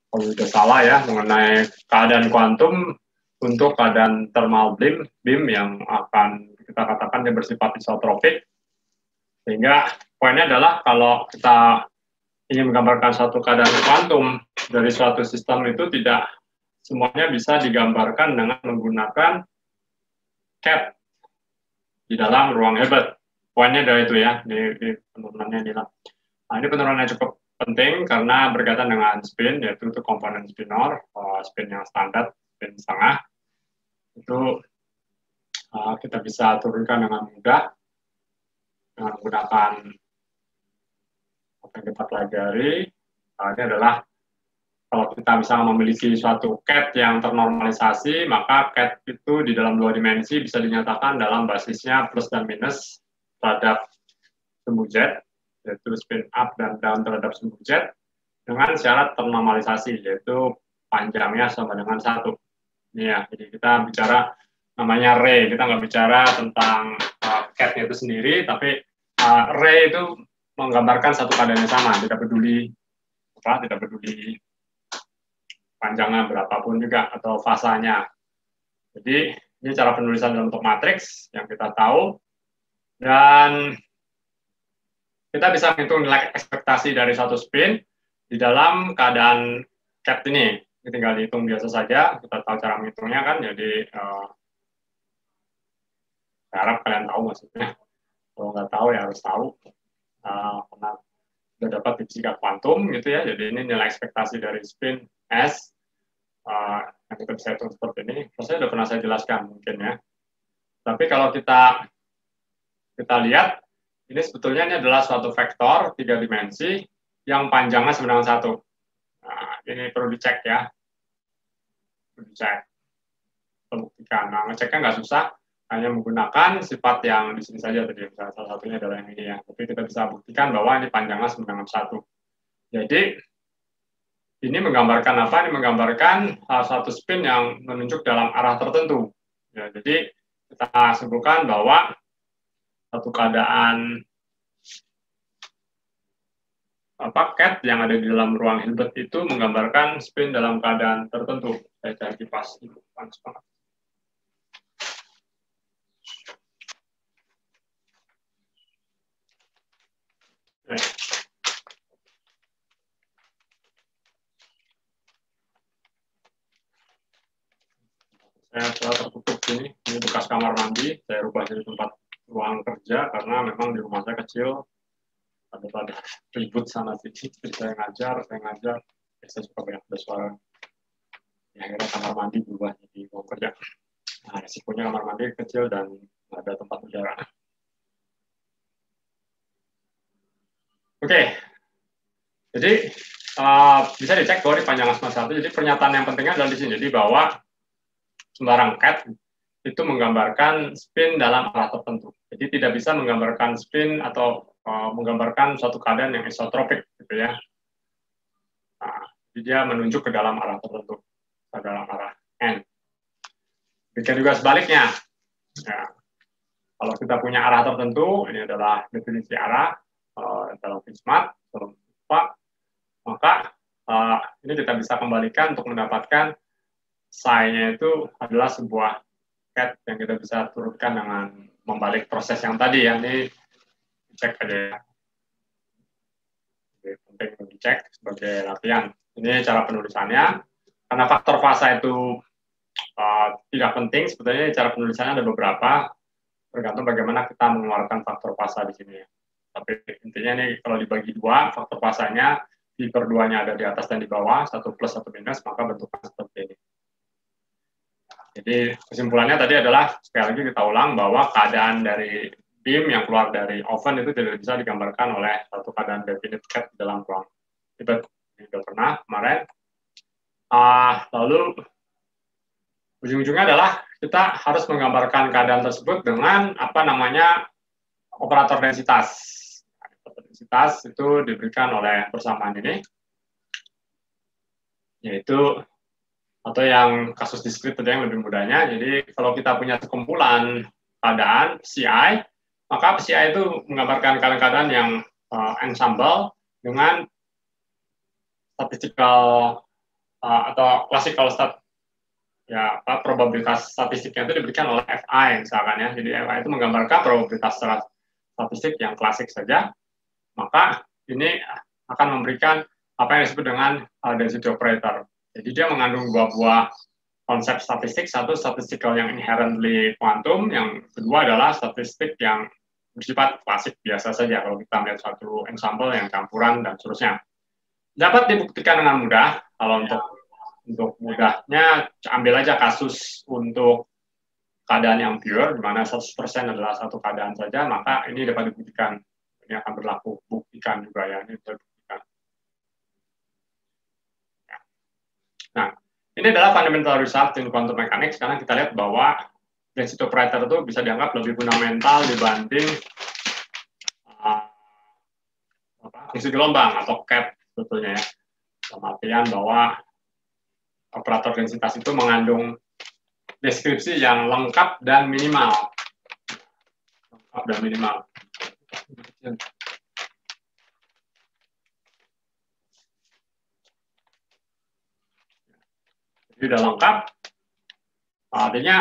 kalau sudah salah ya mengenai keadaan kuantum untuk keadaan thermal beam yang akan kita katakan dia bersifat isotropik. Sehingga poinnya adalah kalau kita ingin menggambarkan suatu keadaan kuantum dari suatu sistem itu tidak semuanya bisa digambarkan dengan menggunakan CAT di dalam ruang Hilbert. Poinnya dari itu ya, di penurunannya ini. Nah, ini penurunannya cukup penting karena berkaitan dengan spin, yaitu itu komponen spinor, spin yang standar, spin setengah. Itu kita bisa turunkan dengan mudah dengan menggunakan apa yang kita pelajari. Ini adalah kalau kita bisa memiliki suatu CAT yang ternormalisasi, maka CAT itu di dalam dua dimensi bisa dinyatakan dalam basisnya plus dan minus terhadap sumbu Z, yaitu spin up dan down terhadap sumbu Z, dengan syarat ternormalisasi, yaitu panjangnya sama dengan 1. Ini ya, jadi kita bicara namanya ray, kita nggak bicara tentang CAT-nya itu sendiri, tapi ray itu menggambarkan satu keadaan yang sama, tidak peduli panjangnya berapapun juga atau fasanya. Jadi ini cara penulisan dalam bentuk matriks yang kita tahu, dan kita bisa menghitung nilai ekspektasi dari satu spin di dalam keadaan CAT ini. Ini tinggal dihitung biasa saja, kita tahu cara menghitungnya kan, jadi saya harap kalian tahu maksudnya. Kalau nggak tahu ya harus tahu, karena sudah dapat di fisika kuantum gitu ya. Jadi ini nilai ekspektasi dari spin S yang kita bisa hitung seperti ini. Saya sudah pernah saya jelaskan mungkin ya. Tapi kalau kita lihat, ini sebetulnya ini adalah suatu vektor 3 dimensi yang panjangnya sama dengan 1. Nah, ini perlu dicek ya. Perlu dicek. Membuktikan. Nah, ngeceknya nggak susah, hanya menggunakan sifat yang di sini saja tadi. Salah satunya adalah yang ini ya. Tapi kita bisa buktikan bahwa ini panjangnya sama dengan 1. Jadi ini menggambarkan apa? Ini menggambarkan satu spin yang menunjuk dalam arah tertentu. Ya, jadi kita simpulkan bahwa satu keadaan CAT yang ada di dalam ruang Hilbert itu menggambarkan spin dalam keadaan tertentu. Saya cari kipas itu panas banget. Saya telah tertutup ini bekas kamar mandi, saya rubah jadi tempat ruang kerja karena memang di rumah saya kecil, ada ribut sana sini, saya ngajar, saya suka banyak ada suara. Ya, akhirnya kamar mandi berubah jadi ruang kerja. Nah, risikonya kamar mandi kecil dan nggak ada tempat udara. Oke, jadi bisa dicek bahwa di panjang asma 1. Jadi pernyataan yang pentingnya adalah di sini, jadi bahwa sembarang CAT itu menggambarkan spin dalam arah tertentu. Jadi tidak bisa menggambarkan spin atau menggambarkan suatu keadaan yang isotropik, gitu ya. Nah, jadi dia menunjuk ke dalam arah tertentu, ke dalam arah N. Demikian juga sebaliknya. Ya, kalau kita punya arah tertentu, ini adalah definisi arah dalam Fismat, maka ini kita bisa kembalikan untuk mendapatkan psi-nya itu adalah sebuah CAT yang kita bisa turunkan dengan membalik proses yang tadi ya. Ini cek aja ya. Jadi, penting untuk dicek sebagai latihan. Ini cara penulisannya. Karena faktor fasa itu tidak penting, sebetulnya cara penulisannya ada beberapa, tergantung bagaimana kita mengeluarkan faktor fasa di sini. Tapi intinya ini kalau dibagi dua, faktor fasanya di per 2-nya ada di atas dan di bawah, 1 plus 1 minus, maka bentuknya seperti ini. Jadi kesimpulannya tadi adalah, sekali lagi kita ulang, bahwa keadaan dari beam yang keluar dari oven itu tidak bisa digambarkan oleh satu keadaan definite CAT di dalam ruang. Ini sudah pernah kemarin. Lalu ujung-ujungnya adalah kita harus menggambarkan keadaan tersebut dengan apa namanya operator densitas. Operator densitas itu diberikan oleh persamaan ini, yaitu atau yang kasus diskrit tadi yang lebih mudahnya. Jadi kalau kita punya sekumpulan keadaan Psi, maka Psi itu menggambarkan keadaan yang ensemble dengan statistical atau classical ya probabilitas statistiknya itu diberikan oleh FI misalkan ya. Jadi FI itu menggambarkan probabilitas secara statistik yang klasik saja. Maka ini akan memberikan apa yang disebut dengan density operator. Jadi dia mengandung dua buah konsep statistik, satu statistical yang inherently quantum, yang kedua adalah statistik yang bersifat klasik biasa saja kalau kita melihat suatu ensemble yang campuran dan seterusnya. Dapat dibuktikan dengan mudah. Kalau untuk mudahnya ambil aja kasus untuk keadaan yang pure, di mana 100% adalah satu keadaan saja, maka ini dapat dibuktikan. Ini akan berlaku, buktikan juga ya, ini terbuktikan. Nah, ini adalah fundamental result in quantum mechanics, karena kita lihat bahwa density operator itu bisa dianggap lebih fundamental dibanding fungsi gelombang atau CAP sebetulnya ya. Dalam artian bahwa operator densitas itu mengandung deskripsi yang lengkap dan minimal. Lengkap dan minimal. Jadi sudah lengkap, artinya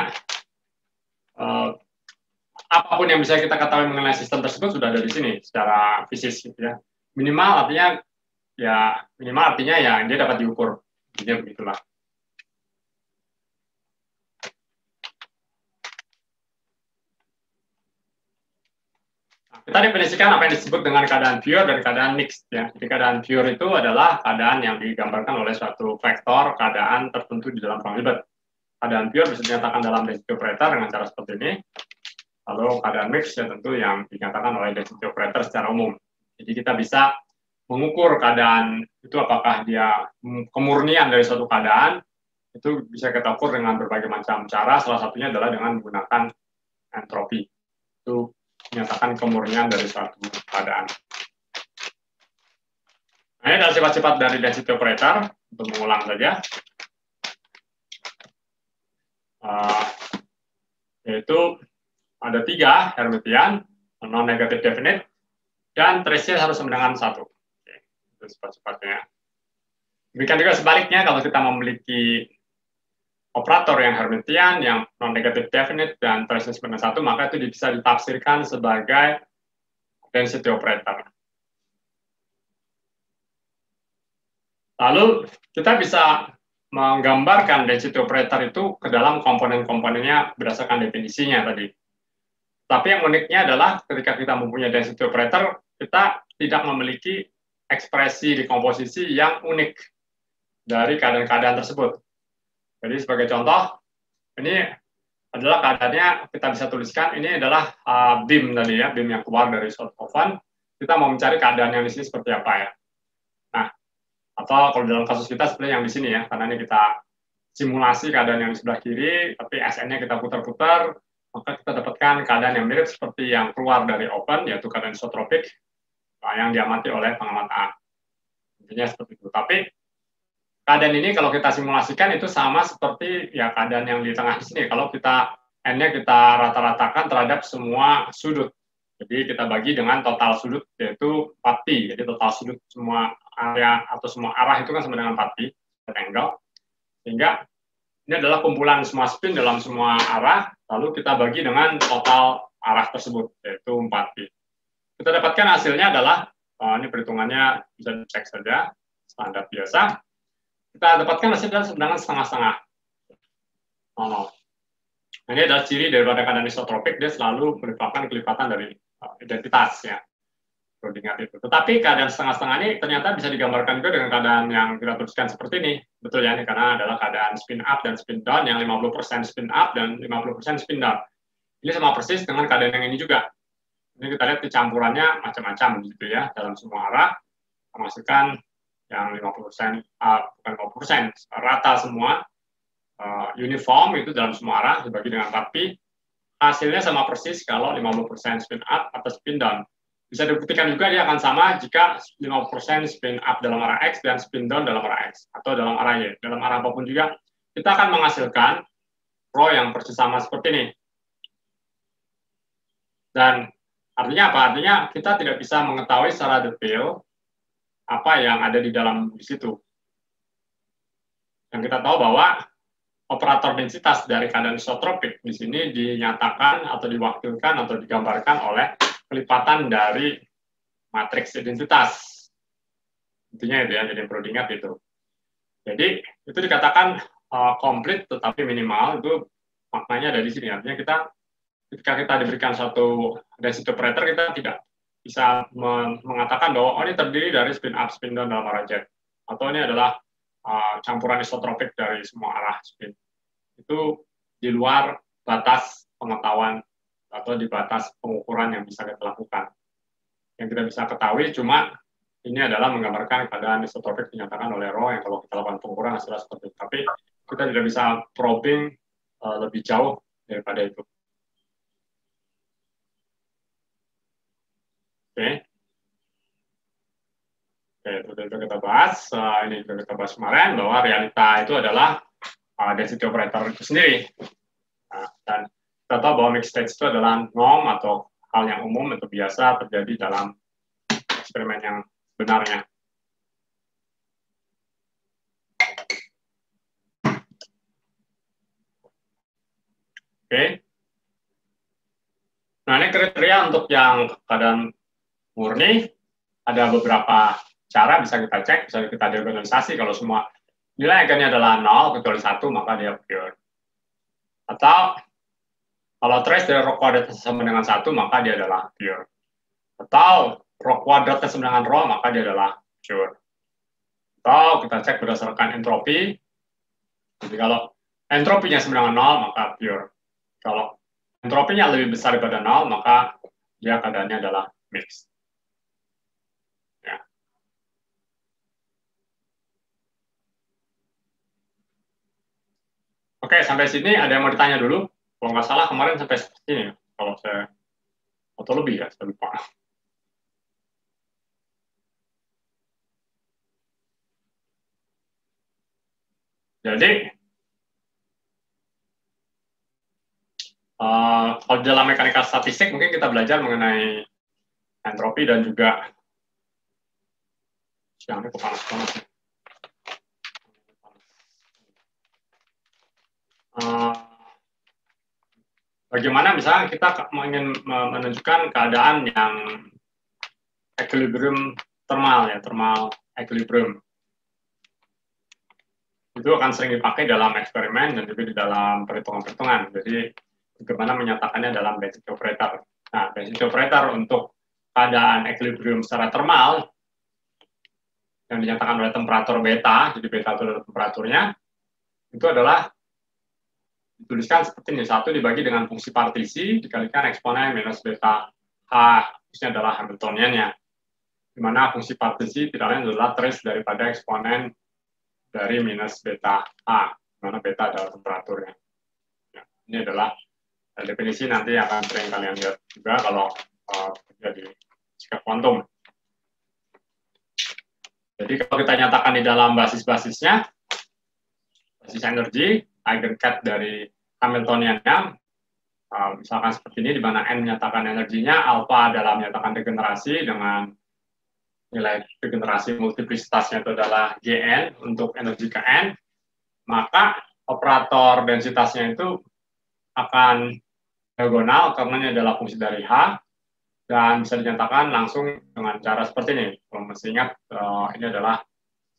apapun yang bisa kita ketahui mengenai sistem tersebut sudah ada di sini secara fisis gitu ya. Minimal artinya ya dia dapat diukur. Jadi begitulah. Kita definisikan apa yang disebut dengan keadaan pure dan keadaan mixed ya. Jadi keadaan pure itu adalah keadaan yang digambarkan oleh suatu vektor keadaan tertentu di dalam ruang Hilbert. Keadaan pure bisa dinyatakan dalam density operator dengan cara seperti ini. Lalu keadaan mixed ya tentu yang dinyatakan oleh density operator secara umum. Jadi kita bisa mengukur keadaan itu apakah dia kemurnian dari suatu keadaan, itu bisa kita ukur dengan berbagai macam cara, salah satunya adalah dengan menggunakan entropi. Itu menyatakan kemurnian dari suatu keadaan. Nah, ini adalah sifat-sifat dari density operator, untuk mengulang saja. Yaitu ada 3, Hermitian, non-negative definite, dan trace harus sama dengan 1. Oke, itu sifat-sifatnya. Demikian juga sebaliknya, kalau kita memiliki operator yang Hermitian, yang non-negative definite, dan trace sama dengan 1, maka itu bisa ditafsirkan sebagai density operator. Lalu, kita bisa menggambarkan density operator itu ke dalam komponen-komponennya berdasarkan definisinya tadi. Tapi yang uniknya adalah ketika kita mempunyai density operator, kita tidak memiliki ekspresi di komposisi yang unik dari keadaan-keadaan tersebut. Jadi sebagai contoh, ini adalah keadaannya, kita bisa tuliskan, ini adalah beam tadi ya, beam yang keluar dari suatu oven. Kita mau mencari keadaan yang di sini seperti apa ya. Nah, atau kalau dalam kasus kita seperti yang di sini ya, karena ini kita simulasi keadaan yang di sebelah kiri, tapi SN-nya kita putar-putar, maka kita dapatkan keadaan yang mirip seperti yang keluar dari oven, yaitu keadaan isotropik yang diamati oleh pengamat A. Intinya seperti itu. Tapi keadaan ini kalau kita simulasikan itu sama seperti ya keadaan yang di tengah di sini. Kalau kita N-nya kita rata-ratakan terhadap semua sudut. Jadi kita bagi dengan total sudut yaitu 4pi. Jadi total sudut semua area atau semua arah itu kan sama dengan 4pi, angle. Sehingga ini adalah kumpulan semua spin dalam semua arah, lalu kita bagi dengan total arah tersebut, yaitu 4pi. Kita dapatkan hasilnya adalah, ini perhitungannya bisa dicek saja, standar biasa. Kita dapatkan hasilnya dengan setengah-setengah. Nah, ini adalah ciri daripada keadaan isotropik, dia selalu merupakan kelipatan dari identitas ya. Perlu diingat itu. Tetapi keadaan setengah-setengah ini ternyata bisa digambarkan juga dengan keadaan yang kita tuliskan seperti ini. Betul ya, ini karena adalah keadaan spin up dan spin down yang 50% spin up dan 50% spin down. Ini sama persis dengan keadaan yang ini juga. Ini kita lihat campurannya macam-macam gitu ya, dalam semua arah. Menghasilkan yang 50%, bukan 50%, rata semua, uniform itu dalam semua arah, dibagi dengan 4pi. Hasilnya sama persis kalau 50% spin up atau spin down. Bisa dibuktikan juga dia akan sama jika 50% spin up dalam arah X dan spin down dalam arah X, atau dalam arah Y. Dalam arah apapun juga, kita akan menghasilkan rho yang persis sama seperti ini. Dan artinya apa? Artinya kita tidak bisa mengetahui secara detail apa yang ada di dalam di situ. Dan kita tahu bahwa operator densitas dari keadaan isotropik di sini dinyatakan atau diwakilkan atau digambarkan oleh kelipatan dari matriks identitas. Intinya itu ya, jadi perlu diingat itu. Jadi itu dikatakan komplit tetapi minimal, itu maknanya dari sini. Artinya ketika kita diberikan satu density operator, kita tidak bisa mengatakan bahwa ini terdiri dari spin up, spin down dalam arah jet, atau ini adalah campuran isotropik dari semua arah spin. Itu di luar batas pengetahuan atau di batas pengukuran yang bisa kita lakukan. Yang kita bisa ketahui cuma ini adalah menggambarkan keadaan isotropik dinyatakan oleh Rho yang kalau kita lakukan pengukuran hasilnya seperti itu. Tapi kita tidak bisa probing lebih jauh daripada itu. Oke. Oke, itu kita bahas. Ini juga kita bahas kemarin bahwa realita itu adalah density operator itu sendiri. Dan kita tahu bahwa mixed state itu adalah norm atau hal yang umum atau biasa terjadi dalam eksperimen yang benarnya. Oke. Nah, ini kriteria untuk yang keadaan murni. Ada beberapa cara bisa kita cek, bisa kita diorganisasi. Kalau semua nilai eigennya adalah 0 kecuali 1, maka dia pure. Atau kalau trace dari rho kuadrat sama dengan 1, maka dia adalah pure. Atau rho kuadratnya sama dengan rho, maka dia adalah pure. Atau kita cek berdasarkan entropi. Jadi kalau entropinya sama dengan 0, maka pure. Kalau entropinya lebih besar daripada 0, maka dia keadaannya adalah mixed. Ya. Oke, sampai sini ada yang mau ditanya dulu? Kalau nggak salah kemarin sampai sini, kalau saya atau lebih ya, saya lupa. Jadi, kalau dalam mekanika statistik mungkin kita belajar mengenai entropi dan juga yang ini panas banget. Bagaimana misalnya kita ingin menunjukkan keadaan yang equilibrium thermal ya, thermal equilibrium. Itu akan sering dipakai dalam eksperimen dan juga di dalam perhitungan-perhitungan. Jadi bagaimana menyatakannya dalam density operator. Nah, density operator untuk keadaan equilibrium secara thermal yang dinyatakan oleh temperatur beta, jadi beta itu adalah temperaturnya, itu adalah dituliskan seperti ini, 1 dibagi dengan fungsi partisi dikalikan eksponen minus beta H, ini adalah Hamiltoniannya, di mana fungsi partisi tidak lain adalah trace daripada eksponen dari minus beta H, di mana beta adalah temperaturnya. Ya, ini adalah definisi nanti akan sering kalian lihat juga kalau jadi sikap kuantum. Jadi kalau kita nyatakan di dalam basis-basisnya, basis energi, eigenkat dari Hamiltoniannya, misalkan seperti ini, di mana N menyatakan energinya, alpha dalam menyatakan degenerasi dengan nilai degenerasi multiplisitasnya itu adalah Gn untuk energi ke N, maka operator densitasnya itu akan diagonal karena ini adalah fungsi dari H, dan bisa dinyatakan langsung dengan cara seperti ini. Kalau masih ingat, ini adalah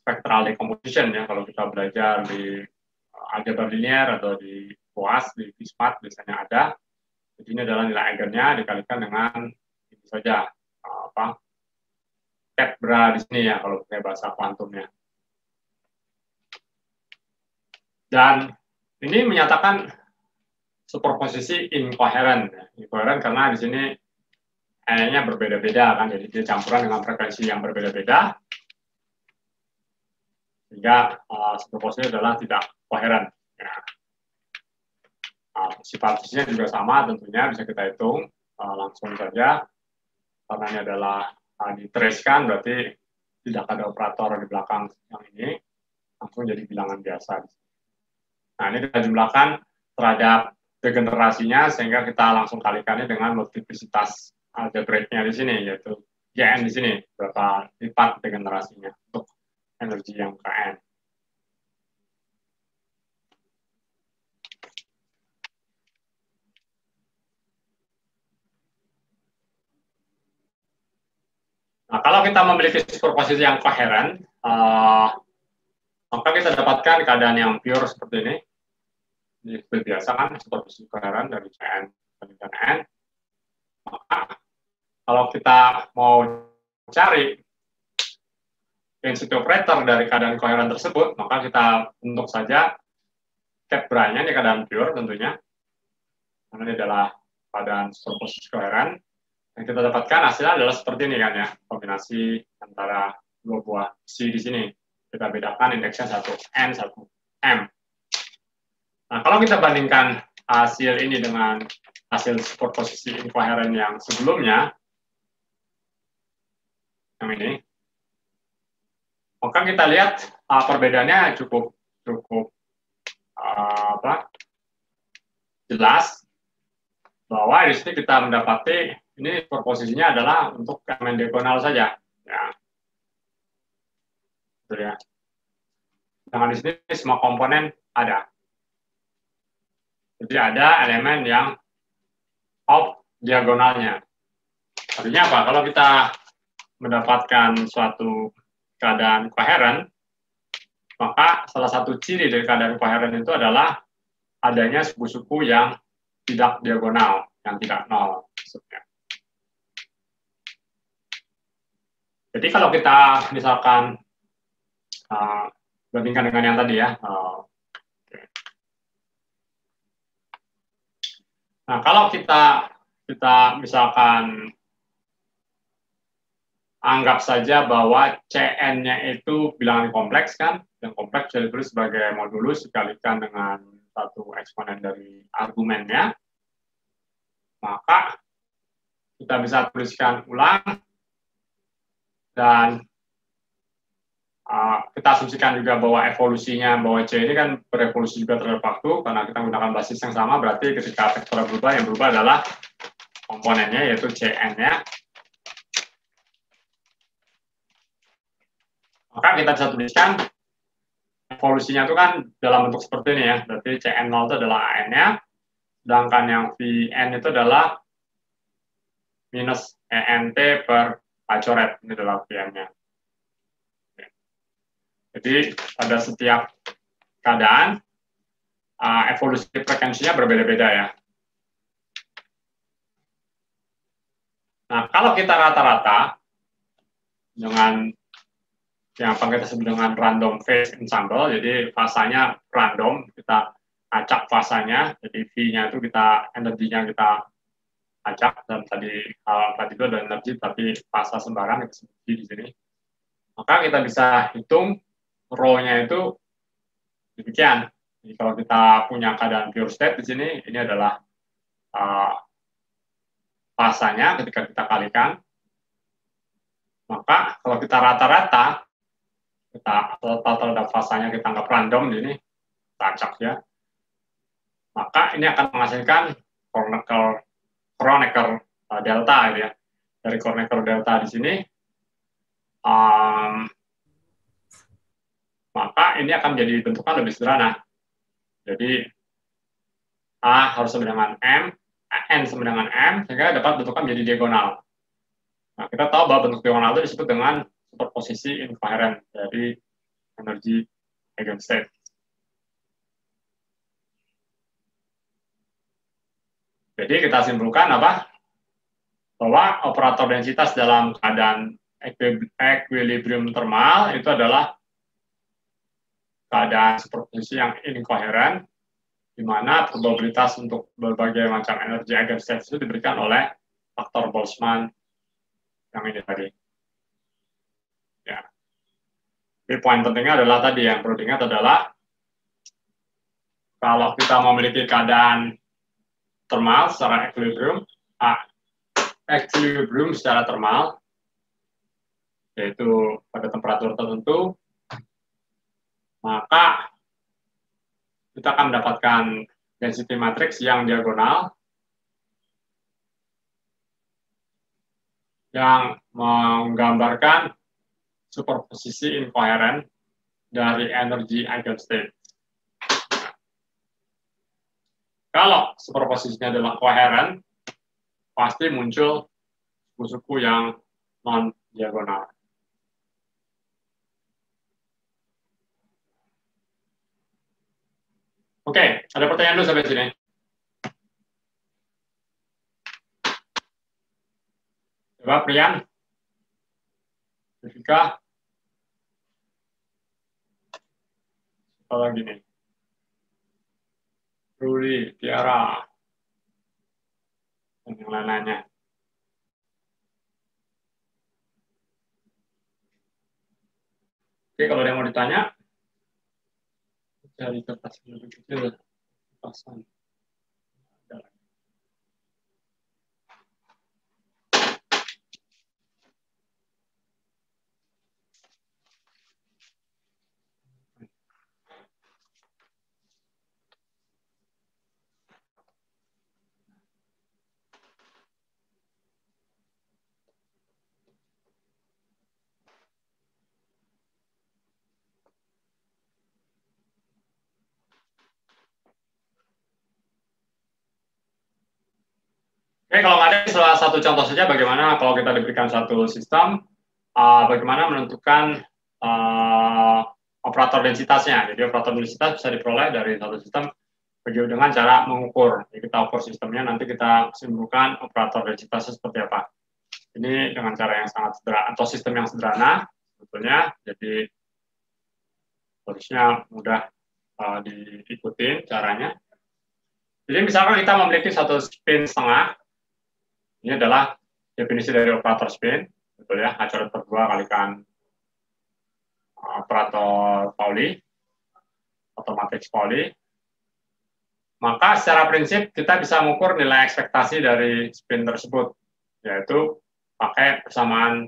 spectral decomposition ya, kalau kita belajar di algebra linear atau di UAS, di FISMAT biasanya ada. Jadi ini adalah nilai eigennya dikalikan dengan itu saja, Kepra di sini ya, kalau pakai bahasa kuantumnya. Dan ini menyatakan superposisi incoherent. Incoherent karena di sini E-nya berbeda-beda kan, jadi dia campuran dengan frekuensi yang berbeda-beda, sehingga superposisi adalah tidak koheren. Ya. Sifatnya juga sama tentunya, bisa kita hitung langsung saja, karena ini adalah ditereskan, berarti tidak ada operator di belakang yang ini, langsung jadi bilangan biasa. Nah, ini kita jumlahkan terhadap degenerasinya, sehingga kita langsung kalikannya dengan multiplisitas algebraiknya di sini, yaitu Gn di sini, berapa lipat degenerasinya untuk energi yang Kn. kita memiliki superposisi yang koheren, maka kita dapatkan keadaan yang pure seperti ini. Ini seperti biasa kan, superposisi koheren dari Cn dan N. Maka kalau kita mau cari density operator dari keadaan koheren tersebut, maka kita bentuk saja cap bra-nya, ini keadaan pure tentunya. Karena ini adalah keadaan superposisi koheren. Yang kita dapatkan hasilnya adalah seperti ini kan ya, kombinasi antara dua buah C di sini. Kita bedakan indeksnya satu N, satu M. Nah, kalau kita bandingkan hasil ini dengan hasil superposisi incoherent yang sebelumnya, yang ini, maka kita lihat perbedaannya cukup jelas bahwa di sini kita mendapati ini superposisinya adalah untuk elemen diagonal saja, ya. Betul ya. Dengan di sini semua komponen ada. Jadi ada elemen yang off diagonalnya. Artinya apa? Kalau kita mendapatkan suatu keadaan koheren, maka salah satu ciri dari keadaan koheren itu adalah adanya suku-suku yang tidak diagonal, yang tidak nol. Maksudnya. Jadi kalau kita misalkan bandingkan dengan yang tadi ya. Nah, kalau kita misalkan anggap saja bahwa Cn-nya itu bilangan kompleks kan, yang kompleks bisa ditulis sebagai modulus dikalikan dengan satu eksponen dari argumennya, maka kita bisa tuliskan ulang dan kita asumsikan juga bahwa evolusinya, bahwa C ini kan berevolusi juga terhadap waktu, karena kita menggunakan basis yang sama, berarti ketika vektor berubah, yang berubah adalah komponennya, yaitu Cn-nya. Maka kita bisa tuliskan evolusinya itu kan dalam bentuk seperti ini ya, berarti Cn0 itu adalah An-nya, sedangkan yang Vn itu adalah minus Ent per A coret, ini adalah Vn-nya. Jadi pada setiap keadaan evolusi frekuensinya berbeda-beda ya. Nah, kalau kita rata-rata dengan yang kita sebut dengan random phase ensemble, jadi fasanya random, kita acak fasanya, jadi V-nya itu kita, energinya kita acak, dan tadi itu ada energi, tapi fasa sembarang, kita sebut V di sini. Maka kita bisa hitung rho-nya itu demikian. Jadi kalau kita punya keadaan pure state di sini, ini adalah fasanya ketika kita kalikan. Maka kalau kita rata-rata, kita total fasanya kita anggap random ini, kita acak ya. Maka ini akan menghasilkan Kronecker delta ya. Dari Kronecker delta di sini, maka ini akan menjadi bentukan lebih sederhana. Jadi A harus sama dengan M, N sama dengan M, sehingga dapat bentukan menjadi diagonal. Nah, kita tahu bahwa bentuk diagonal itu disebut dengan superposisi incoherent dari energi eigenstate. Jadi kita simpulkan apa? Bahwa operator densitas dalam keadaan equilibrium thermal itu adalah keadaan superposisi yang incoherent, di mana probabilitas untuk berbagai macam energi eigenstate itu diberikan oleh faktor Boltzmann yang ini tadi. Ya. Jadi poin pentingnya adalah tadi yang perlu diingat adalah kalau kita memiliki keadaan thermal secara equilibrium secara thermal, yaitu pada temperatur tertentu, maka kita akan mendapatkan density matrix yang diagonal yang menggambarkan superposisi incoherent dari energi eigenstate. Kalau superposisinya adalah coherent, pasti muncul suku-suku yang non-diagonal. Oke, ada pertanyaan dulu sampai sini. Coba Prian, Jessica, apa lagi nih? Ruli, Tiara, dan yang lain-lainnya. Oke, kalau ada yang mau ditanya, cari kertas yang lebih kecil, pasang. Oke, kalau nggak ada, salah satu contoh saja bagaimana kalau kita diberikan satu sistem, bagaimana menentukan operator densitasnya. Jadi operator densitas bisa diperoleh dari satu sistem dengan cara mengukur. Jadi kita ukur sistemnya, nanti kita simpulkan operator densitasnya seperti apa. Ini dengan cara yang sangat sederhana, atau sistem yang sederhana, sebetulnya. Jadi harusnya mudah diikuti caranya. Jadi misalkan kita memiliki satu spin setengah, ini adalah definisi dari operator spin, betul ya, H coret per 2 kalikan operator Pauli, atau matriks Pauli. Maka secara prinsip kita bisa mengukur nilai ekspektasi dari spin tersebut, yaitu pakai persamaan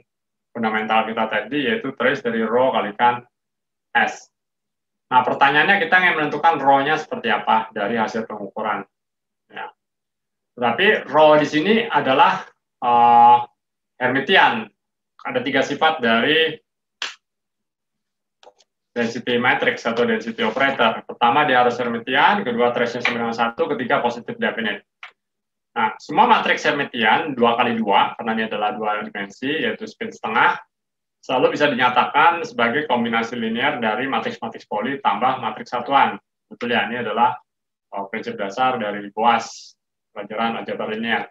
fundamental kita tadi, yaitu trace dari rho kalikan S. Nah, pertanyaannya kita ingin menentukan rho-nya seperti apa dari hasil pengukuran. Ya. Tetapi rho di sini adalah Hermitian. Ada 3 sifat dari density matrix atau density operator. Pertama, dia harus Hermitian, kedua, trace-nya sama dengan 1, ketiga, positif definite. Nah, semua matriks Hermitian 2x2, karena ini adalah 2 dimensi, yaitu spin setengah, selalu bisa dinyatakan sebagai kombinasi linear dari matriks-matriks Pauli tambah matriks satuan. Betul ya, ini adalah prinsip dasar dari Boas, pelajaran aljabar linear.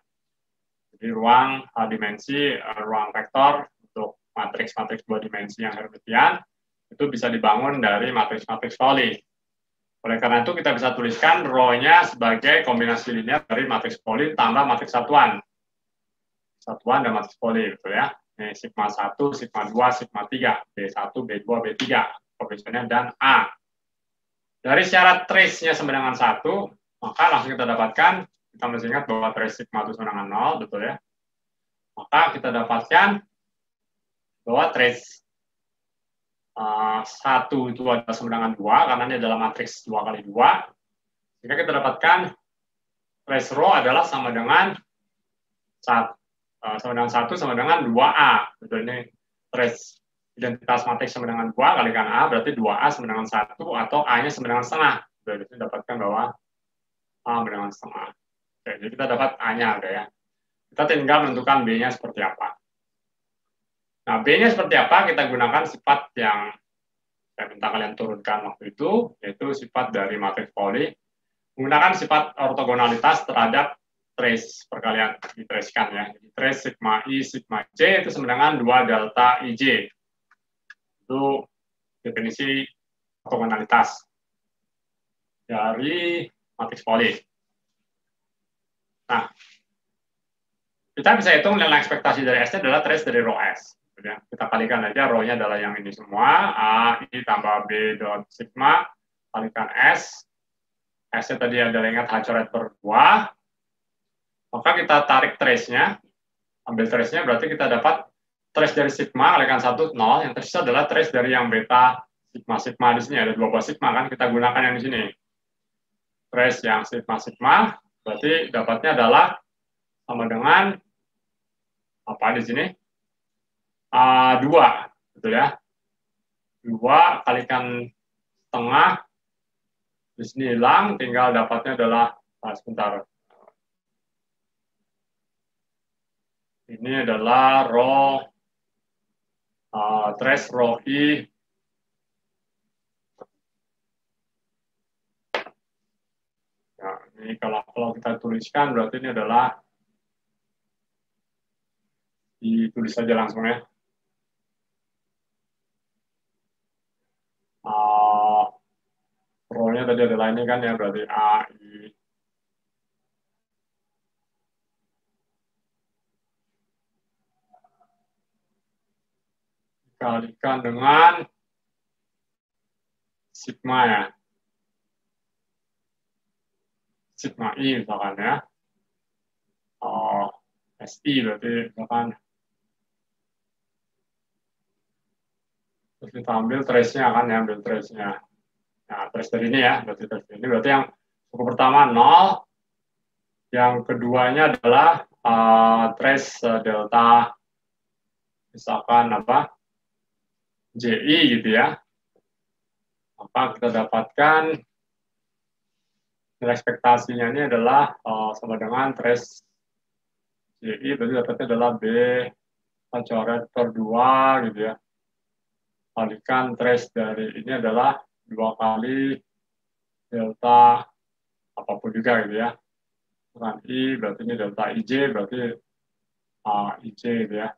Jadi ruang dimensi, ruang vektor untuk matriks-matriks 2 dimensi yang Hermitian itu bisa dibangun dari matriks-matriks Pauli. Oleh karena itu kita bisa tuliskan rho-nya sebagai kombinasi linear dari matriks Pauli tambah matriks satuan. Satuan dan matriks Pauli, betul ya. Ini sigma 1, sigma 2, sigma 3, B1, B2, B3, koefisiennya, dan A. Dari syarat trace-nya sama dengan 1, maka langsung kita dapatkan, kita mesti ingat bahwa trace sigma itu sama dengan 0, betul ya. Maka kita dapatkan bahwa trace 1 itu adalah sama dengan 2, karena ini adalah matriks 2x2. Sehingga kita dapatkan trace rho adalah sama dengan 1 sama dengan 2A. Betul, ini trace identitas matriks sama dengan 2 kalikan A, berarti 2A sama dengan 1, atau A-nya sama dengan setengah. Jadi kita dapatkan bahwa A sama dengan setengah. Oke, jadi kita dapat A-nya, ya. Kita tinggal menentukan B-nya seperti apa. Nah, B-nya seperti apa? Kita gunakan sifat yang saya minta kalian turunkan waktu itu, yaitu sifat dari matriks Pauli, menggunakan sifat ortogonalitas terhadap trace, perkalian ditracekan ya. Jadi trace sigma I, sigma J itu sama dengan 2 delta IJ. Itu definisi ortogonalitas dari matriks Pauli. Nah, kita bisa hitung nilai ekspektasi dari S adalah trace dari rho S. Kita kalikan aja, rho-nya adalah yang ini semua, A, I tambah B dot sigma, kalikan S. S-nya tadi adalah ingat H coret per 2. Maka kita tarik trace-nya, ambil trace-nya, berarti kita dapat trace dari sigma, kalikan 1, 0. Yang tersisa adalah trace dari yang beta sigma-sigma di sini. Ada 2 buah sigma, kan? Kita gunakan yang di sini. Trace yang sigma-sigma, berarti dapatnya adalah sama dengan, apa di sini? 2, betul ya. 2 kalikan setengah, di sini hilang, tinggal dapatnya adalah, sebentar. Ini adalah rho, trace rho I, Ini kalau kita tuliskan berarti ini adalah ditulis saja langsung ya. Role-nya tadi adalah ini kan ya, berarti A, I. Dikalikan dengan sigma ya. Sigma I misalkan ya. SI berarti misalkan. Terus kita ambil trace-nya kan ya, ambil trace-nya. Nah, trace dari ini ya, berarti trace ini berarti yang suku pertama 0, yang keduanya adalah trace delta misalkan apa JI gitu ya. Maka kita dapatkan nilai ekspektasinya ini adalah sama dengan trace JI, berarti dapatnya adalah B coret per 2 gitu ya. Kalikan trace dari ini adalah 2 kali delta apapun juga gitu ya. Dengan I berarti ini delta IJ berarti IJ gitu ya.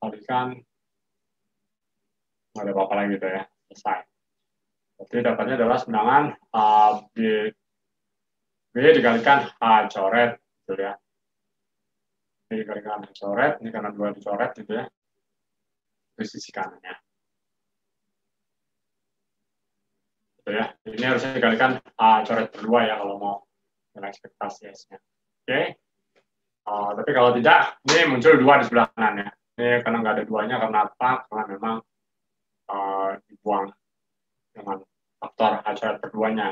Kalikan nggak ada apa-apa lagi gitu ya. Selesai. Berarti dapatnya adalah sebenarnya B dikalikan H coret gitu ya. B dikalikan H coret, ini karena 2 dicoret gitu ya. Di sisi kanannya. Gitu ya. Ini harusnya dikalikan H coret per 2 ya kalau mau nilai ekspektasi S-nya. Oke. Tapi kalau tidak, ini muncul 2 di sebelah kanan ya. Ini karena nggak ada 2-nya, karena apa? Karena memang dibuang dengan faktor H coret per 2-nya.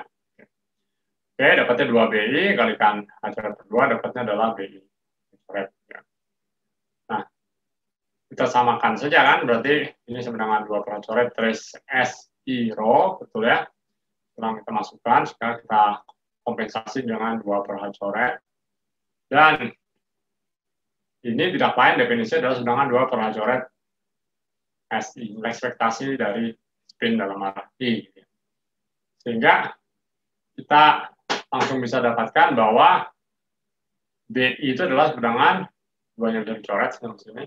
Oke, dapatnya 2BI, kalikan H coret per 2, dapatnya adalah BI. Ya. Nah, kita samakan saja kan, berarti ini sama dengan 2 per H coret, trace SI rho, betul ya. Sekarang kita masukkan, sekarang kita kompensasi dengan 2 per H coret. Dan ini tidak lain definisinya adalah sedangkan 2 per H coret SI, ekspektasi dari spin dalam arah I. Sehingga kita langsung bisa dapatkan bahwa BI itu adalah sebenarnya 2-nya sudah dicoret di sini,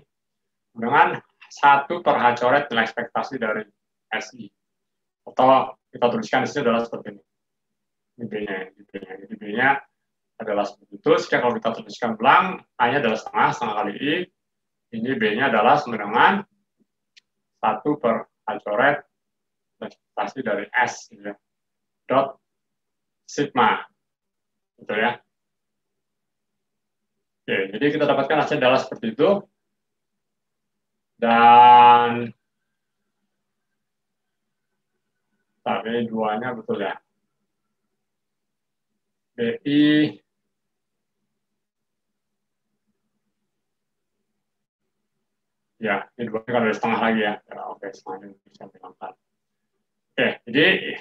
dengan 1 per H coret nilai ekspektasi dari SI. Atau kita tuliskan di sini adalah seperti ini. Ini B-nya adalah seperti itu. Sehingga kalau kita tuliskan belang, A-nya adalah setengah kali I. Ini B-nya adalah sama dengan 1 per H coret ekspektasi dari S. Gitu ya. Dot sigma. Gitu ya. Oke, jadi kita dapatkan hasil adalah seperti itu. Dan tapi 2-nya betul ya. BI ya, ini 2 kan ada setengah lagi ya. Oke, setengahnya bisa hilangkan. Oke, jadi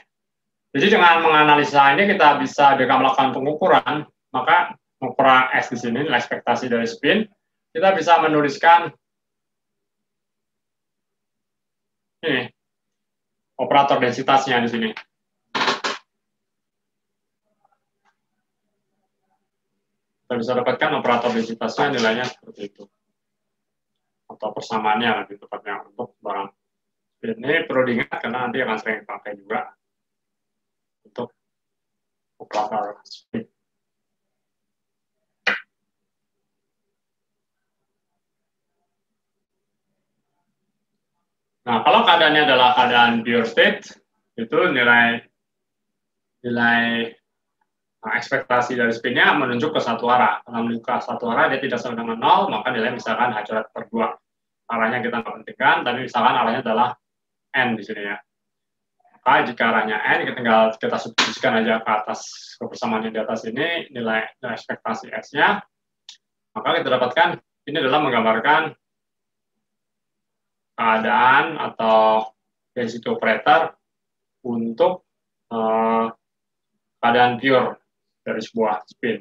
dengan menganalisa ini kita bisa dengan melakukan pengukuran, maka mengukur S di sini, ekspektasi dari spin, kita bisa menuliskan ini operator densitasnya di sini. Kita bisa dapatkan operator densitasnya nilainya seperti itu. Atau persamaannya lebih tepatnya untuk barang. Ini perlu diingat karena nanti akan sering dipakai juga untuk operator spin. Nah, kalau keadaannya adalah keadaan pure state, itu nilai ekspektasi dari spinnya menunjuk ke satu arah. Kalau menunjuk ke satu arah, dia tidak sama dengan 0, maka nilai misalkan H coret per 2. Arahnya kita nggak pentingkan, tapi misalkan arahnya adalah N di sini ya. Maka jika arahnya N, kita substitusikan aja ke atas kebersamaan yang di atas ini, nilai ekspektasi S-nya, maka kita dapatkan, ini adalah menggambarkan keadaan atau density operator untuk keadaan pure dari sebuah spin.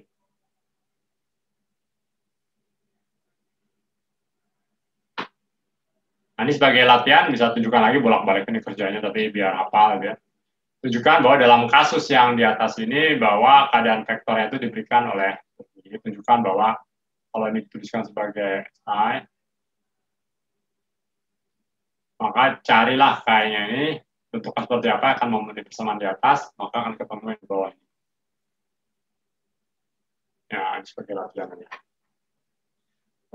Nah, ini sebagai latihan bisa tunjukkan lagi bolak-balik ini kerjanya, tapi biar hafal ya. tunjukkan bahwa dalam kasus yang di atas ini bahwa keadaan vektornya itu diberikan oleh, jadi tunjukkan bahwa kalau ini dituliskan sebagai I, maka carilah kayaknya ini bentuknya seperti apa, akan memenuhi persamaan di atas, maka akan ketemu yang di bawah ini. Ya, sebagai latihan aja.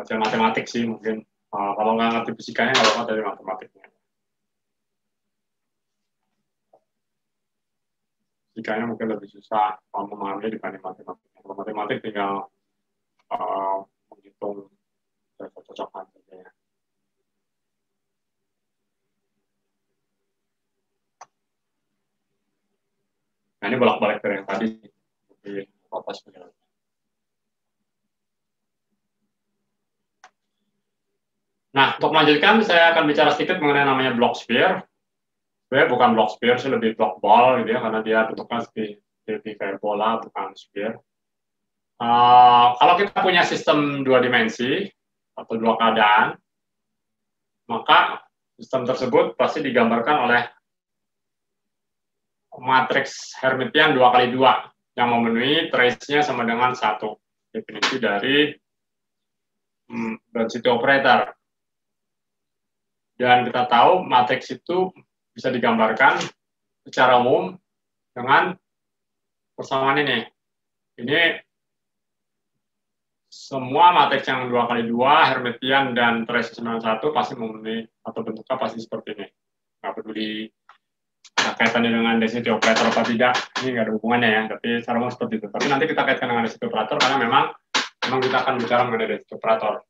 Latihan matematik sih mungkin. Kalau nggak ngerti fisikanya, nggak apa-apa dari matematiknya. Fisikanya mungkin lebih susah memahami dibanding matematik. Kalau matematik tinggal menghitung cocok-cocokan saja ya. Nah, ini bolak-balik dari yang tadi. Jadi, apa sebenarnya? Nah, untuk melanjutkan, saya akan bicara sedikit mengenai namanya block sphere. Sebenarnya bukan block sphere, sih lebih block ball gitu ya, karena dia bentuknya seperti kayak bola, bukan sphere. Kalau kita punya sistem dua dimensi atau dua keadaan, maka sistem tersebut pasti digambarkan oleh matriks Hermitian 2x2 yang memenuhi trace-nya sama dengan 1. Definisi dari density operator. Dan kita tahu matriks itu bisa digambarkan secara umum dengan persamaan ini. Ini semua matriks yang 2x2, Hermitian dan trace 91 pasti memenuhi atau bentuknya pasti seperti ini. Nggak peduli kaitannya dengan density operator apa tidak, ini nggak ada hubungannya ya, tapi secara umum seperti itu. Tapi nanti kita kaitkan dengan density operator karena memang kita akan bicara mengenai density operator.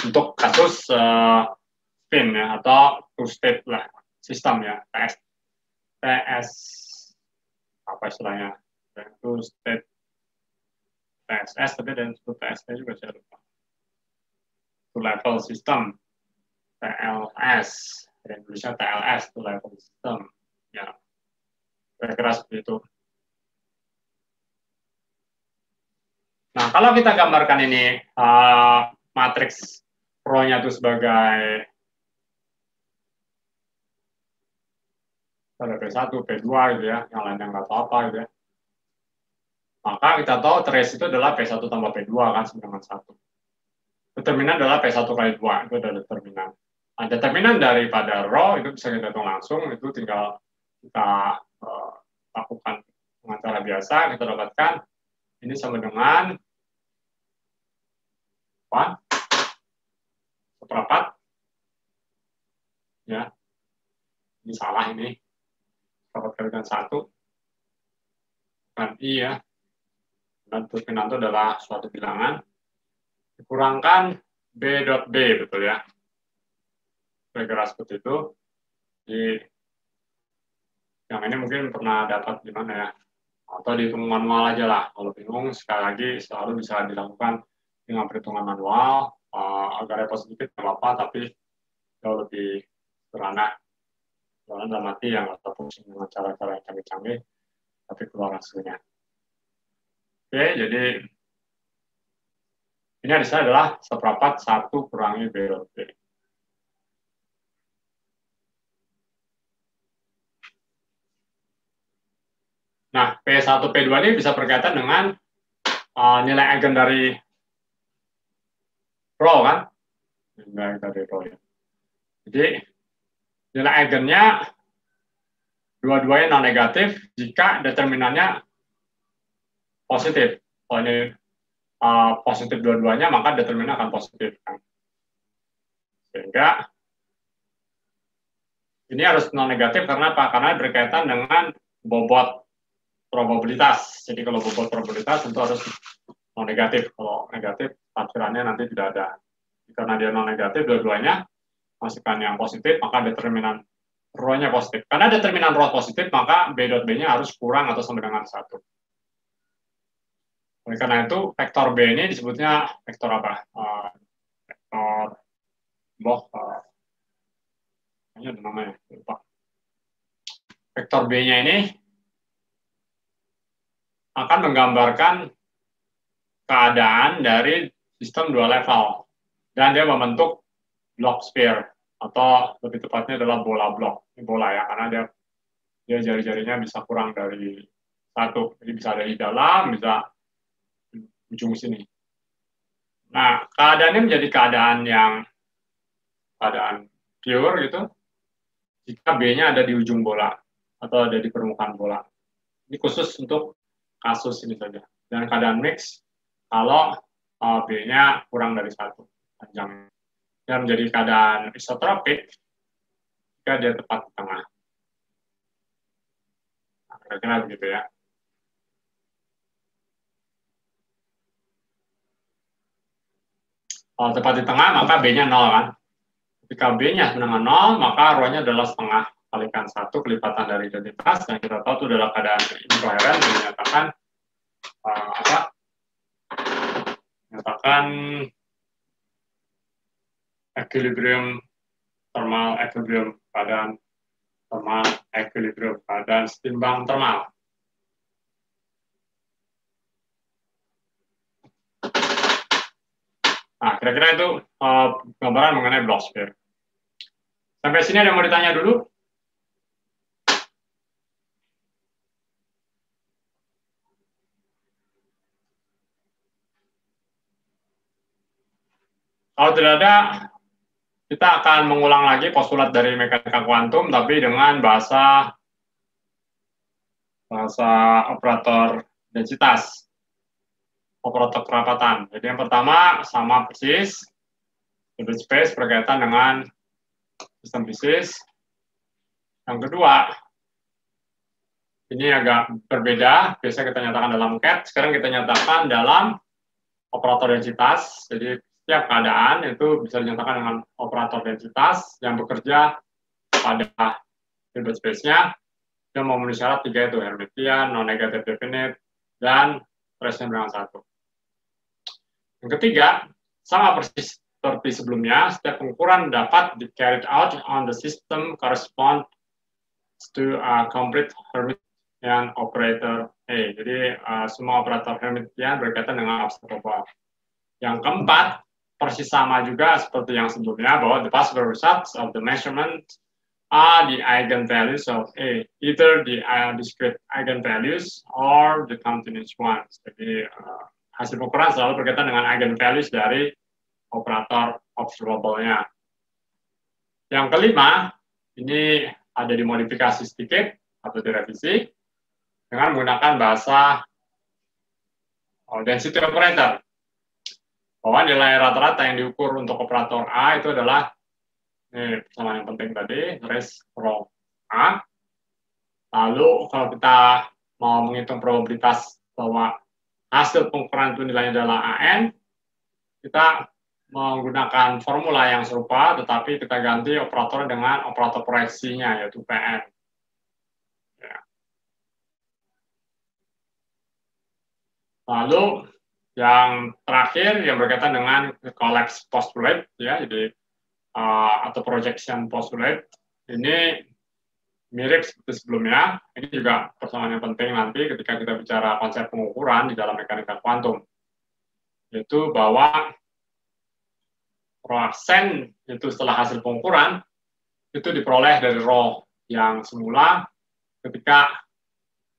Untuk kasus spin ya, atau two-state lah, sistem ya, TS, apa istilahnya, two-state TSS, tapi dan TSS juga saya lupa. Two-level system, TLS, Indonesia TLS, two-level system, ya, kira-kira seperti itu. Nah, kalau kita gambarkan ini matriks rho-nya itu sebagai P1, P2 gitu ya, yang lain yang nggak tahu apa gitu ya. Maka kita tahu trace itu adalah P1 tambah P2 kan, sama dengan 1. Determinan adalah P1 kali 2, itu adalah determinan. Nah, determinan daripada rho itu bisa kita hitung langsung, itu tinggal kita lakukan dengan cara biasa, kita dapatkan ini sama dengan apa? Seperempat. Ya, ini salah ini. Seperempat kali dengan 1. Bukan I ya. Dan determinan itu adalah suatu bilangan. Dikurangkan B dot B, betul ya. Kira-kira seperti itu. Di yang ini mungkin pernah dapat di mana ya. Atau dihitung manual aja lah. Kalau bingung, sekali lagi selalu bisa dilakukan dengan perhitungan manual. Agak repot sedikit, nggak apa-apa, tapi jauh lebih sederhana. Dalam mati yang atau fungsi dengan cara-cara yang canggih-canggih, tapi keluar hasilnya. Oke, jadi ini di sana adalah seperempat 1 kurangi B dot B. Nah, P1, P2 ini bisa berkaitan dengan nilai eigen dari rho kan? Nilai dari rho ya. Jadi, nilai eigennya dua-duanya non-negatif jika determinannya positif. Kalau ini positif dua-duanya, maka determinan akan positif. Kan? Sehingga ini harus non-negatif karena apa? Karena berkaitan dengan bobot probabilitas. Jadi kalau bobot probabilitas tentu harus non-negatif. Kalau negatif, tafsirannya nanti tidak ada. Karena dia non-negatif, dua-duanya masukkan yang positif, maka determinan rho-nya positif. Karena determinan rho positif, maka B dot B-nya harus kurang atau sama dengan 1. Oleh karena itu, vektor B ini disebutnya vektor apa? Vektor Bloch. Ini ada namanya, lupa. Vektor B-nya ini akan menggambarkan keadaan dari sistem dua level. Dan dia membentuk block sphere, atau lebih tepatnya adalah bola blok. Ini bola ya, karena dia dia jari-jarinya bisa kurang dari 1. Jadi bisa ada di dalam, bisa di ujung sini. Nah, keadaannya menjadi keadaan pure gitu, jika B-nya ada di ujung bola atau ada di permukaan bola. Ini khusus untuk kasus ini saja. Dan keadaan mix kalau B-nya kurang dari 1 panjangnya. Dan menjadi keadaan isotropik jika dia tepat di tengah. Nah, kira-kira begitu ya. Kalau tepat di tengah, maka B-nya 0 kan. Ketika B-nya dengan 0, maka rho-nya adalah setengah kalikan 1 kelipatan dari identitas, dan kita tahu itu adalah keadaan inkoheren yang menyatakan equilibrium thermal equilibrium, keadaan thermal equilibrium, keadaan setimbang thermal. Nah, kira-kira itu gambaran mengenai Bloch sphere. Sampai sini ada yang mau ditanya dulu? Kalau tidak ada, kita akan mengulang lagi postulat dari mekanika kuantum, tapi dengan bahasa operator densitas, operator kerapatan. Jadi yang pertama sama persis, Hilbert space berkaitan dengan sistem fisis. Yang kedua, ini agak berbeda, biasa kita nyatakan dalam CAD, sekarang kita nyatakan dalam operator densitas. Jadi setiap keadaan itu bisa dinyatakan dengan operator densitas yang bekerja pada Hilbert space-nya, yang memenuhi syarat 3 itu, Hermitian, non-negative definite, dan trace-nya dengan 1. Yang ketiga, sama persis seperti sebelumnya, setiap pengukuran dapat di carried out on the system correspond to a complete Hermitian operator A. Jadi semua operator Hermitian berkaitan dengan observable. Yang keempat, persis sama juga seperti yang sebelumnya, bahwa the possible results of the measurement are the eigenvalues of A, either the discrete eigenvalues or the continuous ones. Jadi hasil pengukuran selalu berkaitan dengan eigenvalues dari operator observable-nya. Yang kelima, ini ada dimodifikasi sedikit atau direvisi dengan menggunakan bahasa density operator. Bahwa nilai rata-rata yang diukur untuk operator A itu adalah ini persamaan yang penting tadi, raise rho A. Lalu kalau kita mau menghitung probabilitas bahwa hasil pengukuran itu nilainya adalah AN, kita menggunakan formula yang serupa, tetapi kita ganti operator dengan operator proyeksinya, yaitu PN. Ya. Lalu yang terakhir yang berkaitan dengan collapse postulate, ya, jadi atau projection postulate, ini mirip seperti sebelumnya. Ini juga persamaan yang penting nanti ketika kita bicara konsep pengukuran di dalam mekanika kuantum, yaitu bahwa rho absen itu setelah hasil pengukuran itu diperoleh dari rho yang semula. Ketika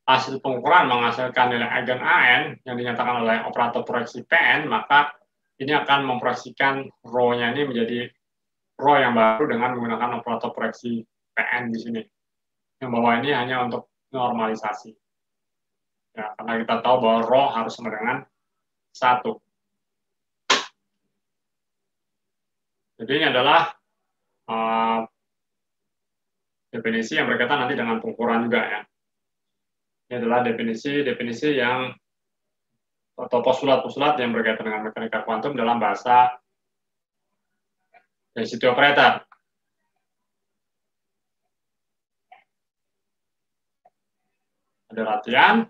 hasil pengukuran menghasilkan nilai eigen AN yang dinyatakan oleh operator proyeksi PN, maka ini akan memproyeksikan rho-nya ini menjadi rho yang baru dengan menggunakan operator proyeksi PN di sini. Yang bawah ini hanya untuk normalisasi. Ya, karena kita tahu bahwa rho harus sama dengan 1. Jadi ini adalah definisi yang berkaitan nanti dengan pengukuran juga ya. Ini adalah definisi yang atau postulat-postulat yang berkaitan dengan mekanika kuantum dalam bahasa density operator. Ada latihan.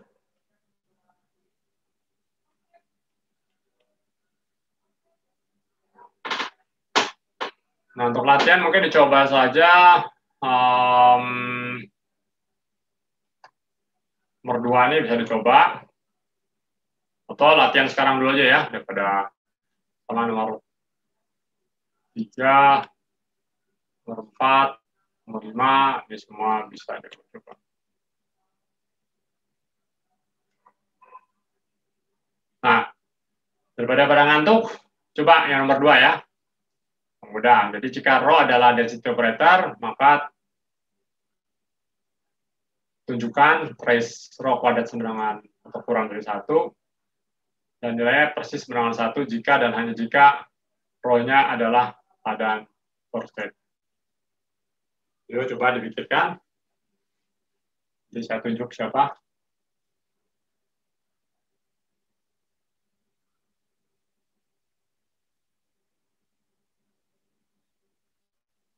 Nah, untuk latihan mungkin dicoba saja nomor 2 ini bisa dicoba. Atau latihan sekarang dulu aja ya, daripada sama nomor 3, nomor 4, nomor 5, ini semua bisa dicoba. Daripada pada ngantuk, coba yang nomor 2 ya. Mudah. Jadi jika rho adalah density operator, maka tunjukkan trace rho kuadrat sama dengan atau kurang dari 1, dan nilainya persis sama dengan 1 jika dan hanya jika rho-nya adalah keadaan core state. Jadi coba dipikirkan. Jadi saya tunjuk siapa.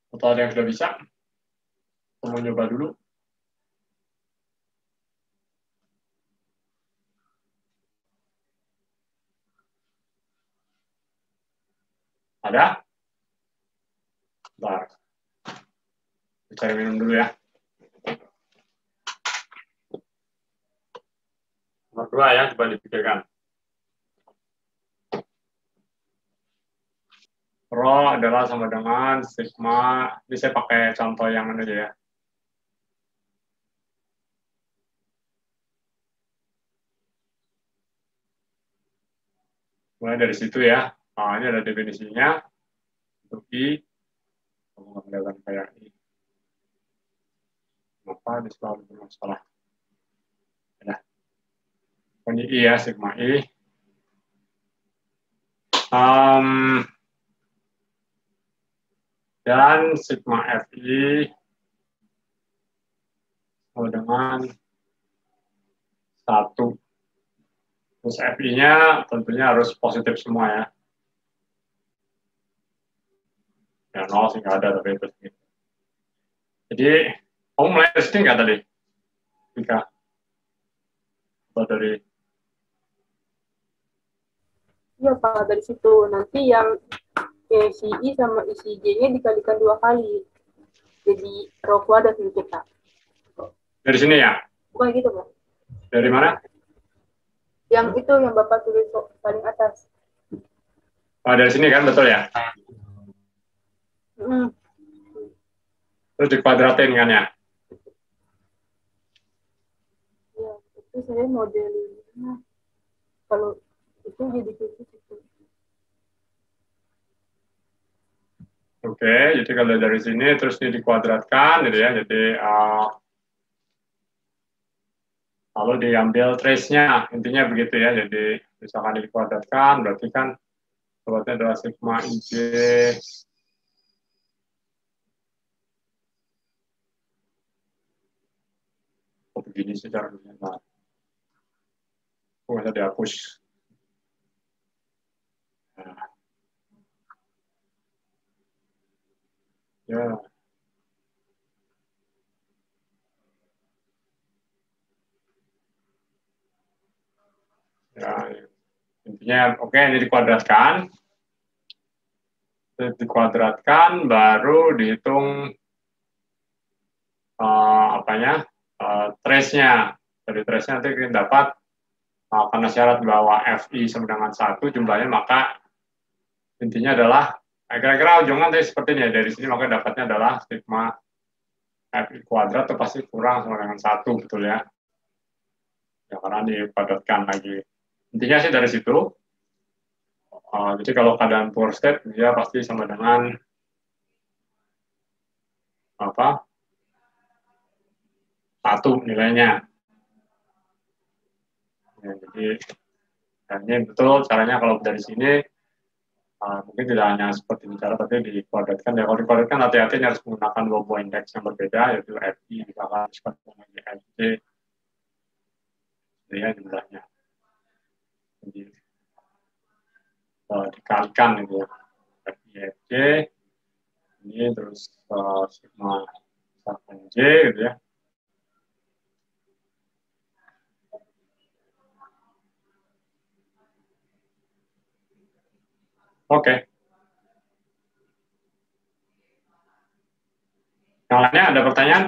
Atau ada yang sudah bisa? Saya mau coba dulu. Ada? Bentar. Cari minum dulu ya. Nomor 2 ya, coba dipikirkan. Rho adalah sama dengan sigma, ini saya pakai contoh yang mana aja ya. Mulai dari situ ya. Nah, ini ada definisinya. Untuk I, kamu kelihatan kayak I. Kenapa ini selalu bermasalah? Nah, ini I ya, sigma I. Dan sigma Fi sama dengan 1. Terus Fi-nya tentunya harus positif semua ya. Ya, 0 sih nggak ada, tapi itu. Jadi, kamu mulai dari sini nggak tadi? Jika atau dari... Iya Pak, dari situ. Nanti yang isi I sama isi J-nya dikalikan 2 kali. Jadi rho kuadrat kita. Dari sini ya? Bukan gitu Pak. Dari mana? Yang itu yang Bapak tulis paling atas. Oh, dari sini kan, betul ya? Terus dikuadratin kan ya? Ya, itu saya modelnya. Kalau itu jadi gitu. Oke, jadi kalau dari sini terus ini dikuadratkan, gitu ya. Jadi lalu diambil trace-nya, intinya begitu ya. Jadi misalkan dikuadratkan, berarti kan sebabnya adalah sigma IJ begini secara nah. Bisa dihapus. Nah. Ya. Ya, intinya oke, ini dikuadratkan, baru dihitung trace-nya. Dari trace-nya nanti kita dapat karena syarat bahwa Fi sama dengan 1 jumlahnya, maka intinya adalah kira-kira ujungnya tadi seperti ini ya. Dari sini maka dapatnya adalah sigma Fi kuadrat itu pasti kurang sama dengan 1, betul ya. Ya, karena dipadatkan lagi. Intinya sih dari situ. Jadi kalau keadaan poor state, dia pasti sama dengan apa? 1 nilainya. Ya, jadi ini betul caranya kalau dari sini mungkin tidak hanya seperti bicara, tapi dikuadratkan. Ya, kalau dikuadratkan hati-hati harus menggunakan 2 buah indeks yang berbeda, yaitu Fi, misalkan Fj, ya jumlahnya. Jadi dikalikan gitu ya. Fj, ini terus sigma J gitu ya. Oke. Yang lainnya ada pertanyaan?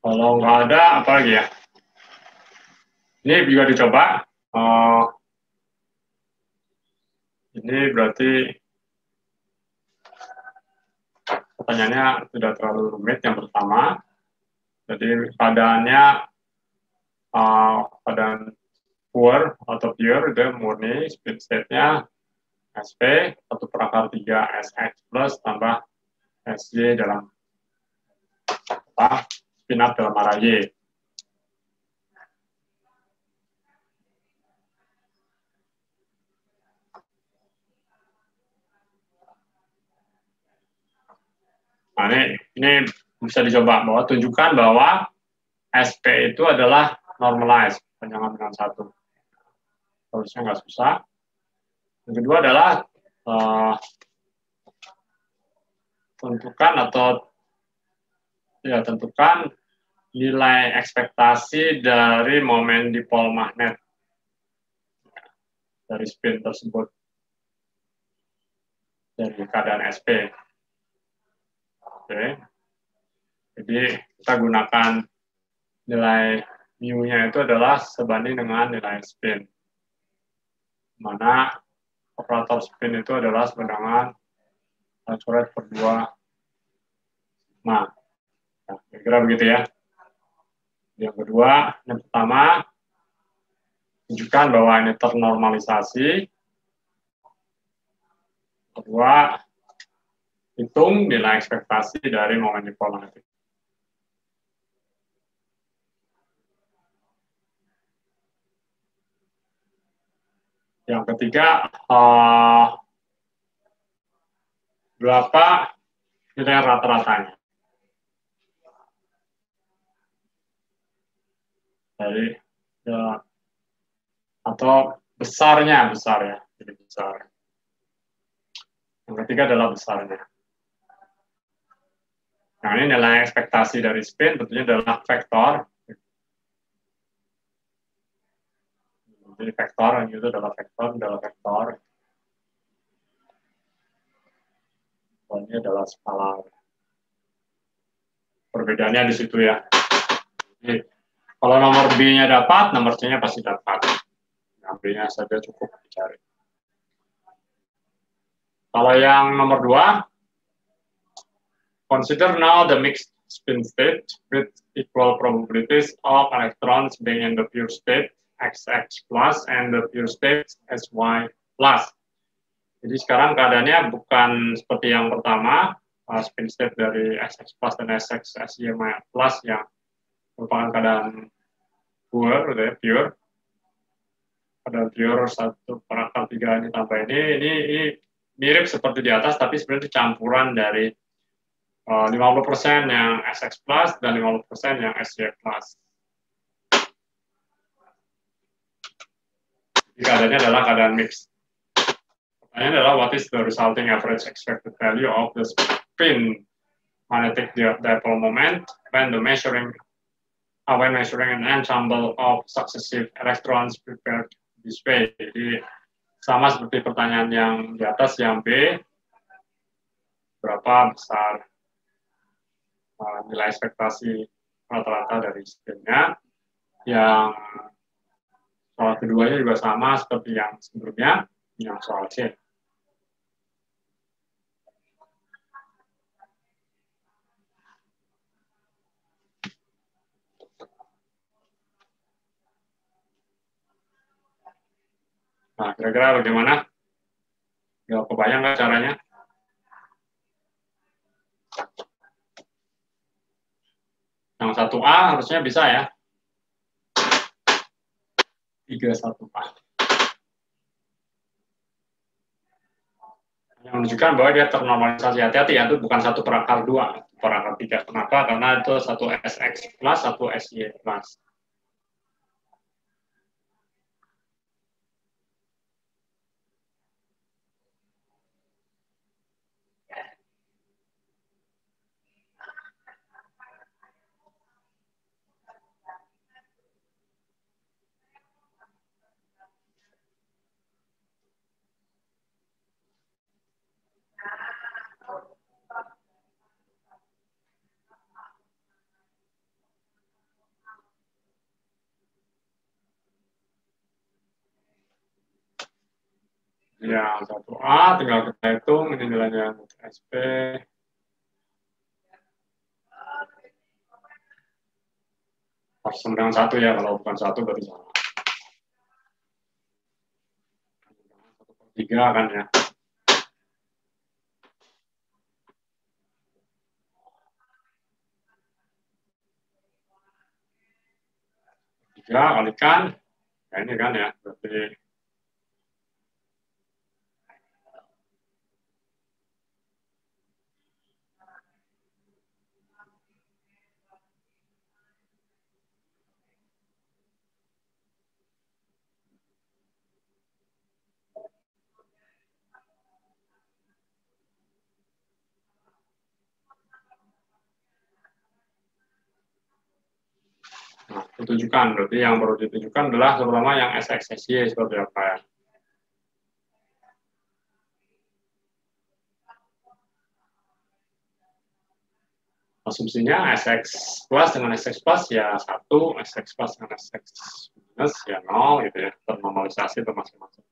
Kalau nggak ada, apa lagi ya? Ini juga dicoba. Ini berarti pertanyaannya tidak terlalu rumit. Yang pertama, jadi keadaannya keadaan pure atau pure, itu murni, speed state-nya SP, 1/3 SX plus tambah SY dalam spin up dalam arah Y. Nah, ini bisa dicoba bahwa tunjukkan bahwa SP itu adalah normalized, jangan dengan satu. Harusnya nggak susah. Yang kedua adalah tentukan nilai ekspektasi dari momen dipol magnet dari spin tersebut dari keadaan SP. Oke. Jadi kita gunakan nilai mu-nya itu adalah sebanding dengan nilai spin. Mana operator spin itu adalah sama dengan coret per 2 sigma. Nah, kira-kira begitu ya. Yang kedua, yang pertama, tunjukkan bahwa ini ternormalisasi. Kedua, hitung nilai ekspektasi dari momen dipol magnetik. Yang ketiga, berapa nilai rata-ratanya? Jadi, atau besarnya, besar ya, jadi besar. Yang ketiga adalah besarnya. Nah, ini nilai ekspektasi dari spin tentunya adalah vektor. Jadi vektor, yang itu adalah vektor. Ini adalah skalar. Perbedaannya di situ ya. Jadi, kalau nomor B-nya dapat, nomor C-nya pasti dapat. Nah, B-nya saja cukup dicari. Kalau yang nomor 2, consider now the mixed spin state with equal probabilities of electrons being in the pure state XX plus and the pure state SY plus. Jadi sekarang keadaannya bukan seperti yang pertama, spin state dari XX plus dan SX SY plus yang merupakan keadaan pure, pure. Keadaan pure 1/3 ini tambah ini mirip seperti di atas, tapi sebenarnya campuran dari 50% yang SX plus dan 50% yang SY plus. Jadi keadaannya adalah keadaan mix. Pertanyaannya adalah what is the resulting average expected value of the spin magnetic dipole moment when measuring an ensemble of successive electrons prepared this way. Jadi sama seperti pertanyaan yang di atas yang B, berapa besar nilai ekspektasi rata-rata dari spinnya. Yang soal keduanya juga sama seperti yang sebelumnya, yang soal C. Nah, kira-kira bagaimana? Ya, kebayang nggak caranya? Yang 1A harusnya bisa ya. 31A. Yang menunjukkan bahwa dia ternormalisasi. Hati-hati ya, itu bukan 1/2, 1/3. Kenapa? Karena itu 1 SX plus, 1 SY plus. Ya, 1A, tinggal kita hitung, ini nilainya SP. Sama dengan 1 ya, kalau bukan 1 berarti salah. 1/3 kan ya. 3 kalikan, ya ini kan ya, berarti nah, ditunjukkan. Berarti yang perlu ditunjukkan adalah terutama yang SXSY seperti apa ya. Asumsinya SX plus dengan SX plus ya 1, SX plus dengan SX minus ya 0 gitu ya, ternormalisasi itu masing-masing.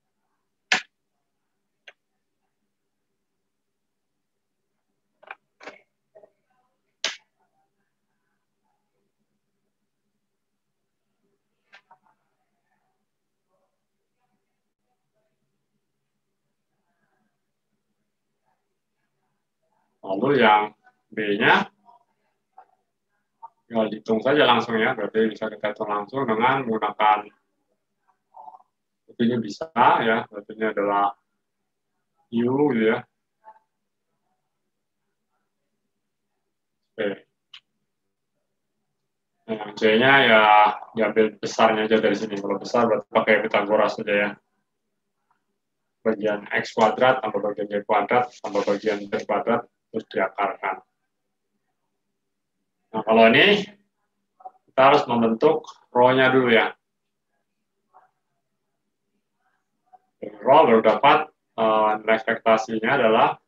Lalu yang B-nya, ya dihitung saja langsung ya, berarti bisa kita hitung langsung dengan menggunakan, berarti bisa ya, berarti ini adalah U gitu ya. Oke. Nah, yang C-nya ya diambil besarnya aja dari sini. Kalau besar berarti pakai Pythagoras saja ya. Bagian X kuadrat tambah bagian Y kuadrat tambah bagian Z kuadrat terus diakarkan. Nah, kalau ini kita harus membentuk row-nya dulu ya. Dari row baru dapat nilai ekspektasinya adalah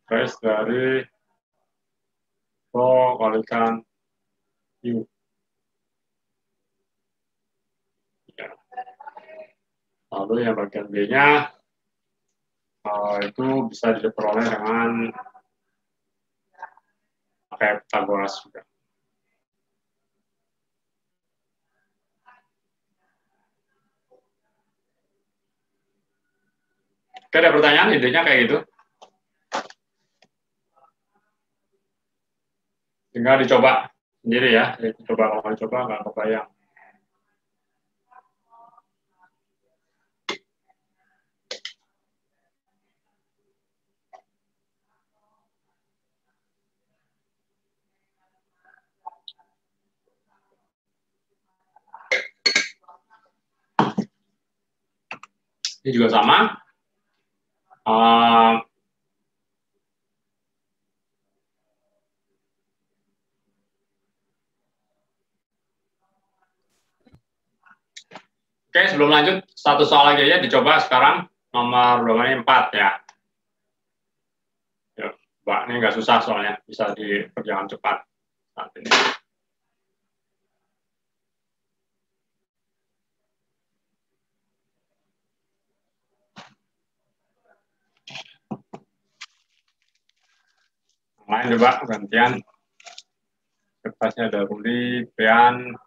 trace dari row kalikan U. Ya. Lalu yang bagian B-nya itu bisa diperoleh dengan pakai Pythagoras juga. Oke, ada pertanyaan? Idenya kayak gitu. Tinggal dicoba sendiri ya. Coba kalau dicoba nggak kebayang. Ini juga sama. Oke, sebelum lanjut, satu soal lagi aja dicoba sekarang. Nomor berapa ini? 4 ya. Yuk, Mbak, ini nggak susah soalnya. Bisa dikerjakan cepat saat ini. Yang lain coba gantian. Kertasnya ada Ruli, Pian,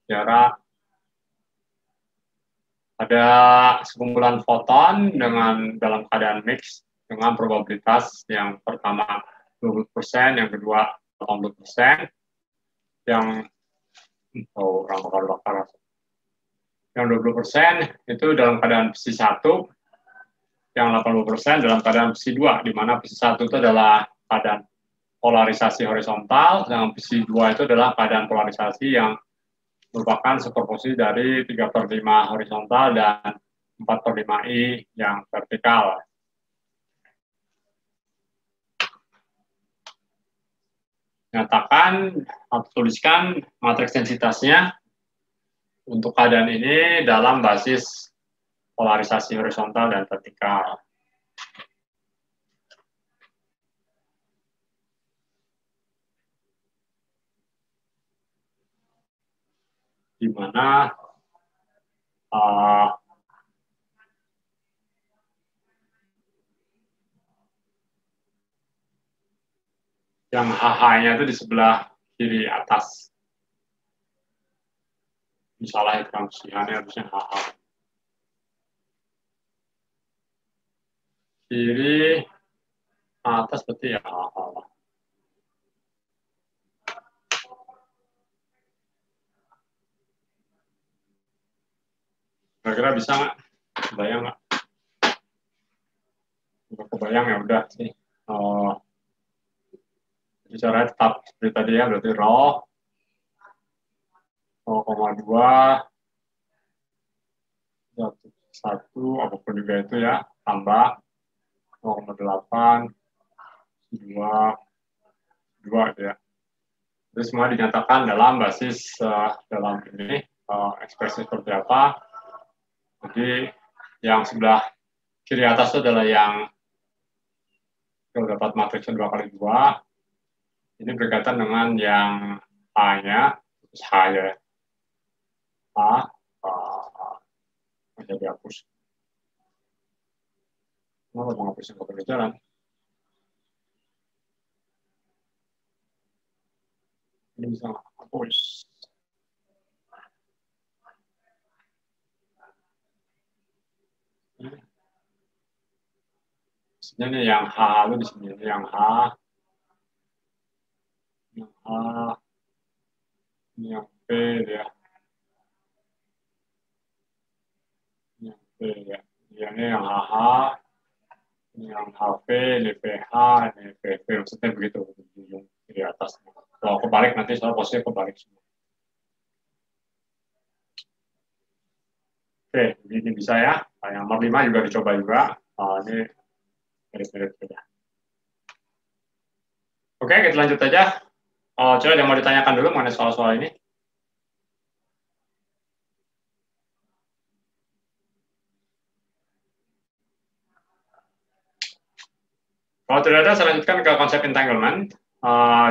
Tiara. Ada sekumpulan foton dengan dalam keadaan mix dengan probabilitas yang pertama 20%, yang kedua 80%, yang yang 20% itu dalam keadaan besi 1, yang 80% dalam keadaan besi 2, di mana besi 1 itu adalah keadaan polarisasi horizontal, dan besi 2 itu adalah keadaan polarisasi yang merupakan seproporsi dari 3/5 horizontal dan 4/5 I yang vertikal. Nyatakan atau tuliskan matriks densitasnya untuk keadaan ini dalam basis polarisasi horizontal dan vertikal. Di mana yang HH-nya itu di sebelah kiri atas. Misalnya transisiannya harusnya HH. Kiri atas berarti ya HH. Kira-kira bisa nggak? Kebayang nggak? Udah kebayang ya udah sih. Jadi caranya tetap seperti tadi ya, berarti roh 0,2 1 apapun juga itu ya, tambah 0,8 2 gitu ya. Itu semua dinyatakan dalam basis dalam ini ekspresi seperti apa. Jadi yang sebelah kiri atas itu adalah yang dapat matriksnya 2x2. Ini berkaitan dengan yang A-nya, terus H ya. A jadi hapus. Kenapa menghapusnya ke berjalan? Ini bisa hapus. Sebenarnya yang H itu di sini, yang H, ini yang P ya, ini yang P ya, ini yang HH, ini yang HV, ini PH, ini PV, maksudnya begitu di atas. Kalau kebalik nanti soal posisi kebalik semua. Oke, ini bisa ya. Yang nomor 5 juga dicoba juga. Ini mirip-mirip saja. Oke, kita lanjut aja. Coba ada yang mau ditanyakan dulu mengenai soal-soal ini. Kalau tidak ada, saya lanjutkan ke konsep entanglement.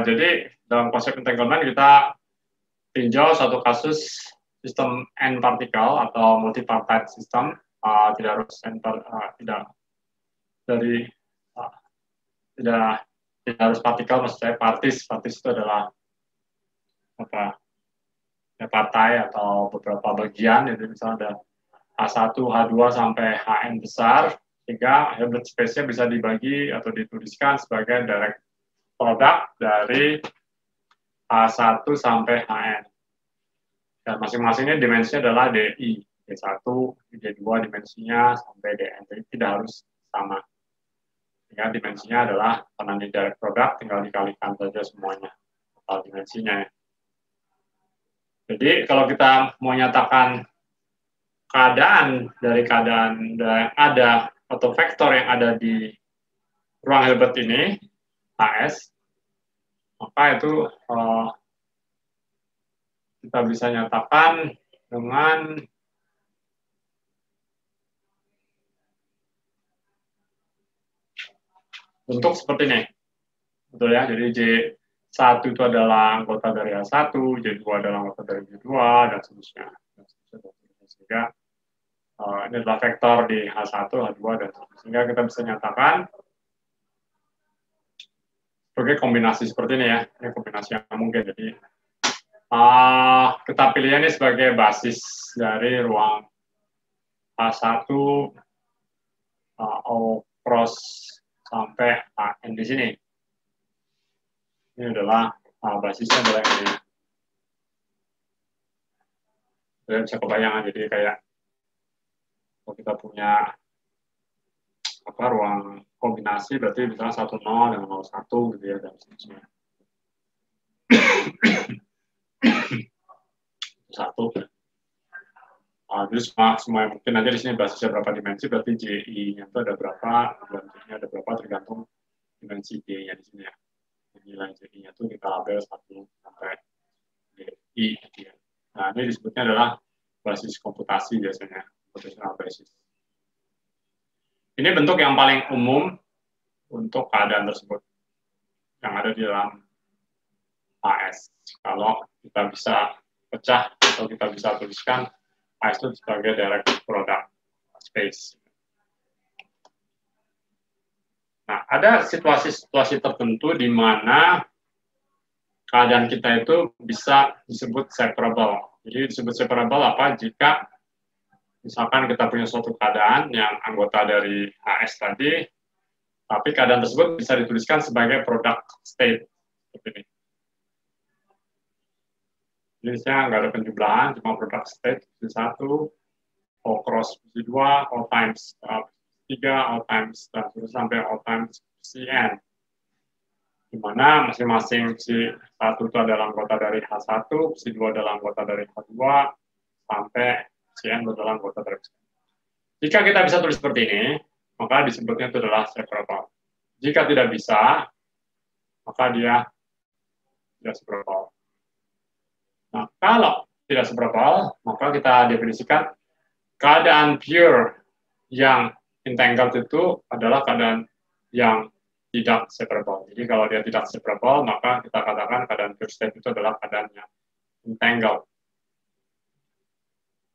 Jadi, dalam konsep entanglement kita tinjau satu kasus sistem n partikel atau multipartite system. Tidak harus tidak harus partikel, maksud saya partis itu adalah apa ya, partai atau beberapa bagian, jadi misalnya ada H1, H2 sampai Hn besar, sehingga Hilbert space-nya bisa dibagi atau dituliskan sebagai direct product dari H1 sampai Hn. Dan masing-masingnya dimensinya adalah DI, D1, D2 dimensinya sampai Dn, jadi tidak harus sama. Sehingga dimensinya adalah karena ini direct product, tinggal dikalikan saja semuanya total dimensinya. Jadi kalau kita mau nyatakan keadaan yang ada atau vektor yang ada di ruang Hilbert ini, HS, maka itu kita bisa nyatakan dengan bentuk seperti ini. Betul ya, jadi J1 itu adalah anggota dari H1, J2 adalah anggota dari J2, dan seterusnya. Sehingga ini adalah vektor di H1, H2, dan seterusnya. Sehingga kita bisa nyatakan sebagai kombinasi seperti ini ya. Ini kombinasi yang mungkin. Jadi kita pilih ini sebagai basis dari ruang H1 O cross sampai AN di sini. Ini adalah basisnya adalah ini. Kalian bisa kebayang, jadi kayak kalau kita punya ruang kombinasi, berarti misalnya 1,0 dengan 0,1 gitu ya, dan seterusnya. Satu. Jadi semua yang mungkin aja di sini basisnya berapa dimensi, berarti JI-nya itu ada berapa, dan J-nya ada berapa tergantung dimensi J-nya di sini ya. Nilai JI-nya itu kita label 1 sampai DI. Ya. Nah, ini disebutnya adalah basis komputasi biasanya, computational basis. Ini bentuk yang paling umum untuk keadaan tersebut yang ada di dalam AS. Kalau kita bisa pecah atau kita bisa tuliskan A itu sebagai direct product space. Nah, ada situasi-situasi tertentu di mana keadaan kita itu bisa disebut separable. Jadi disebut separable apa? Jika misalkan kita punya suatu keadaan yang anggota dari HS tadi, tapi keadaan tersebut bisa dituliskan sebagai product state. Seperti ini. Jenisnya nggak ada penjumlahan, cuma product state, isi 1, O cross isi 2, O times 3, O times, dan terus sampai O times Cn. Di mana masing-masing si 1 itu adalah anggota dari H1, si 2 adalah anggota dari H2, sampai Cn adalah anggota dari Cn. Jika kita bisa tulis seperti ini, maka disebutnya itu adalah separable. Jika tidak bisa, maka dia tidak separable. Nah, kalau tidak separable, maka kita definisikan keadaan pure yang entangled itu adalah keadaan yang tidak separable. Jadi kalau dia tidak separable, maka kita katakan keadaan pure state itu adalah keadaan yang entangled.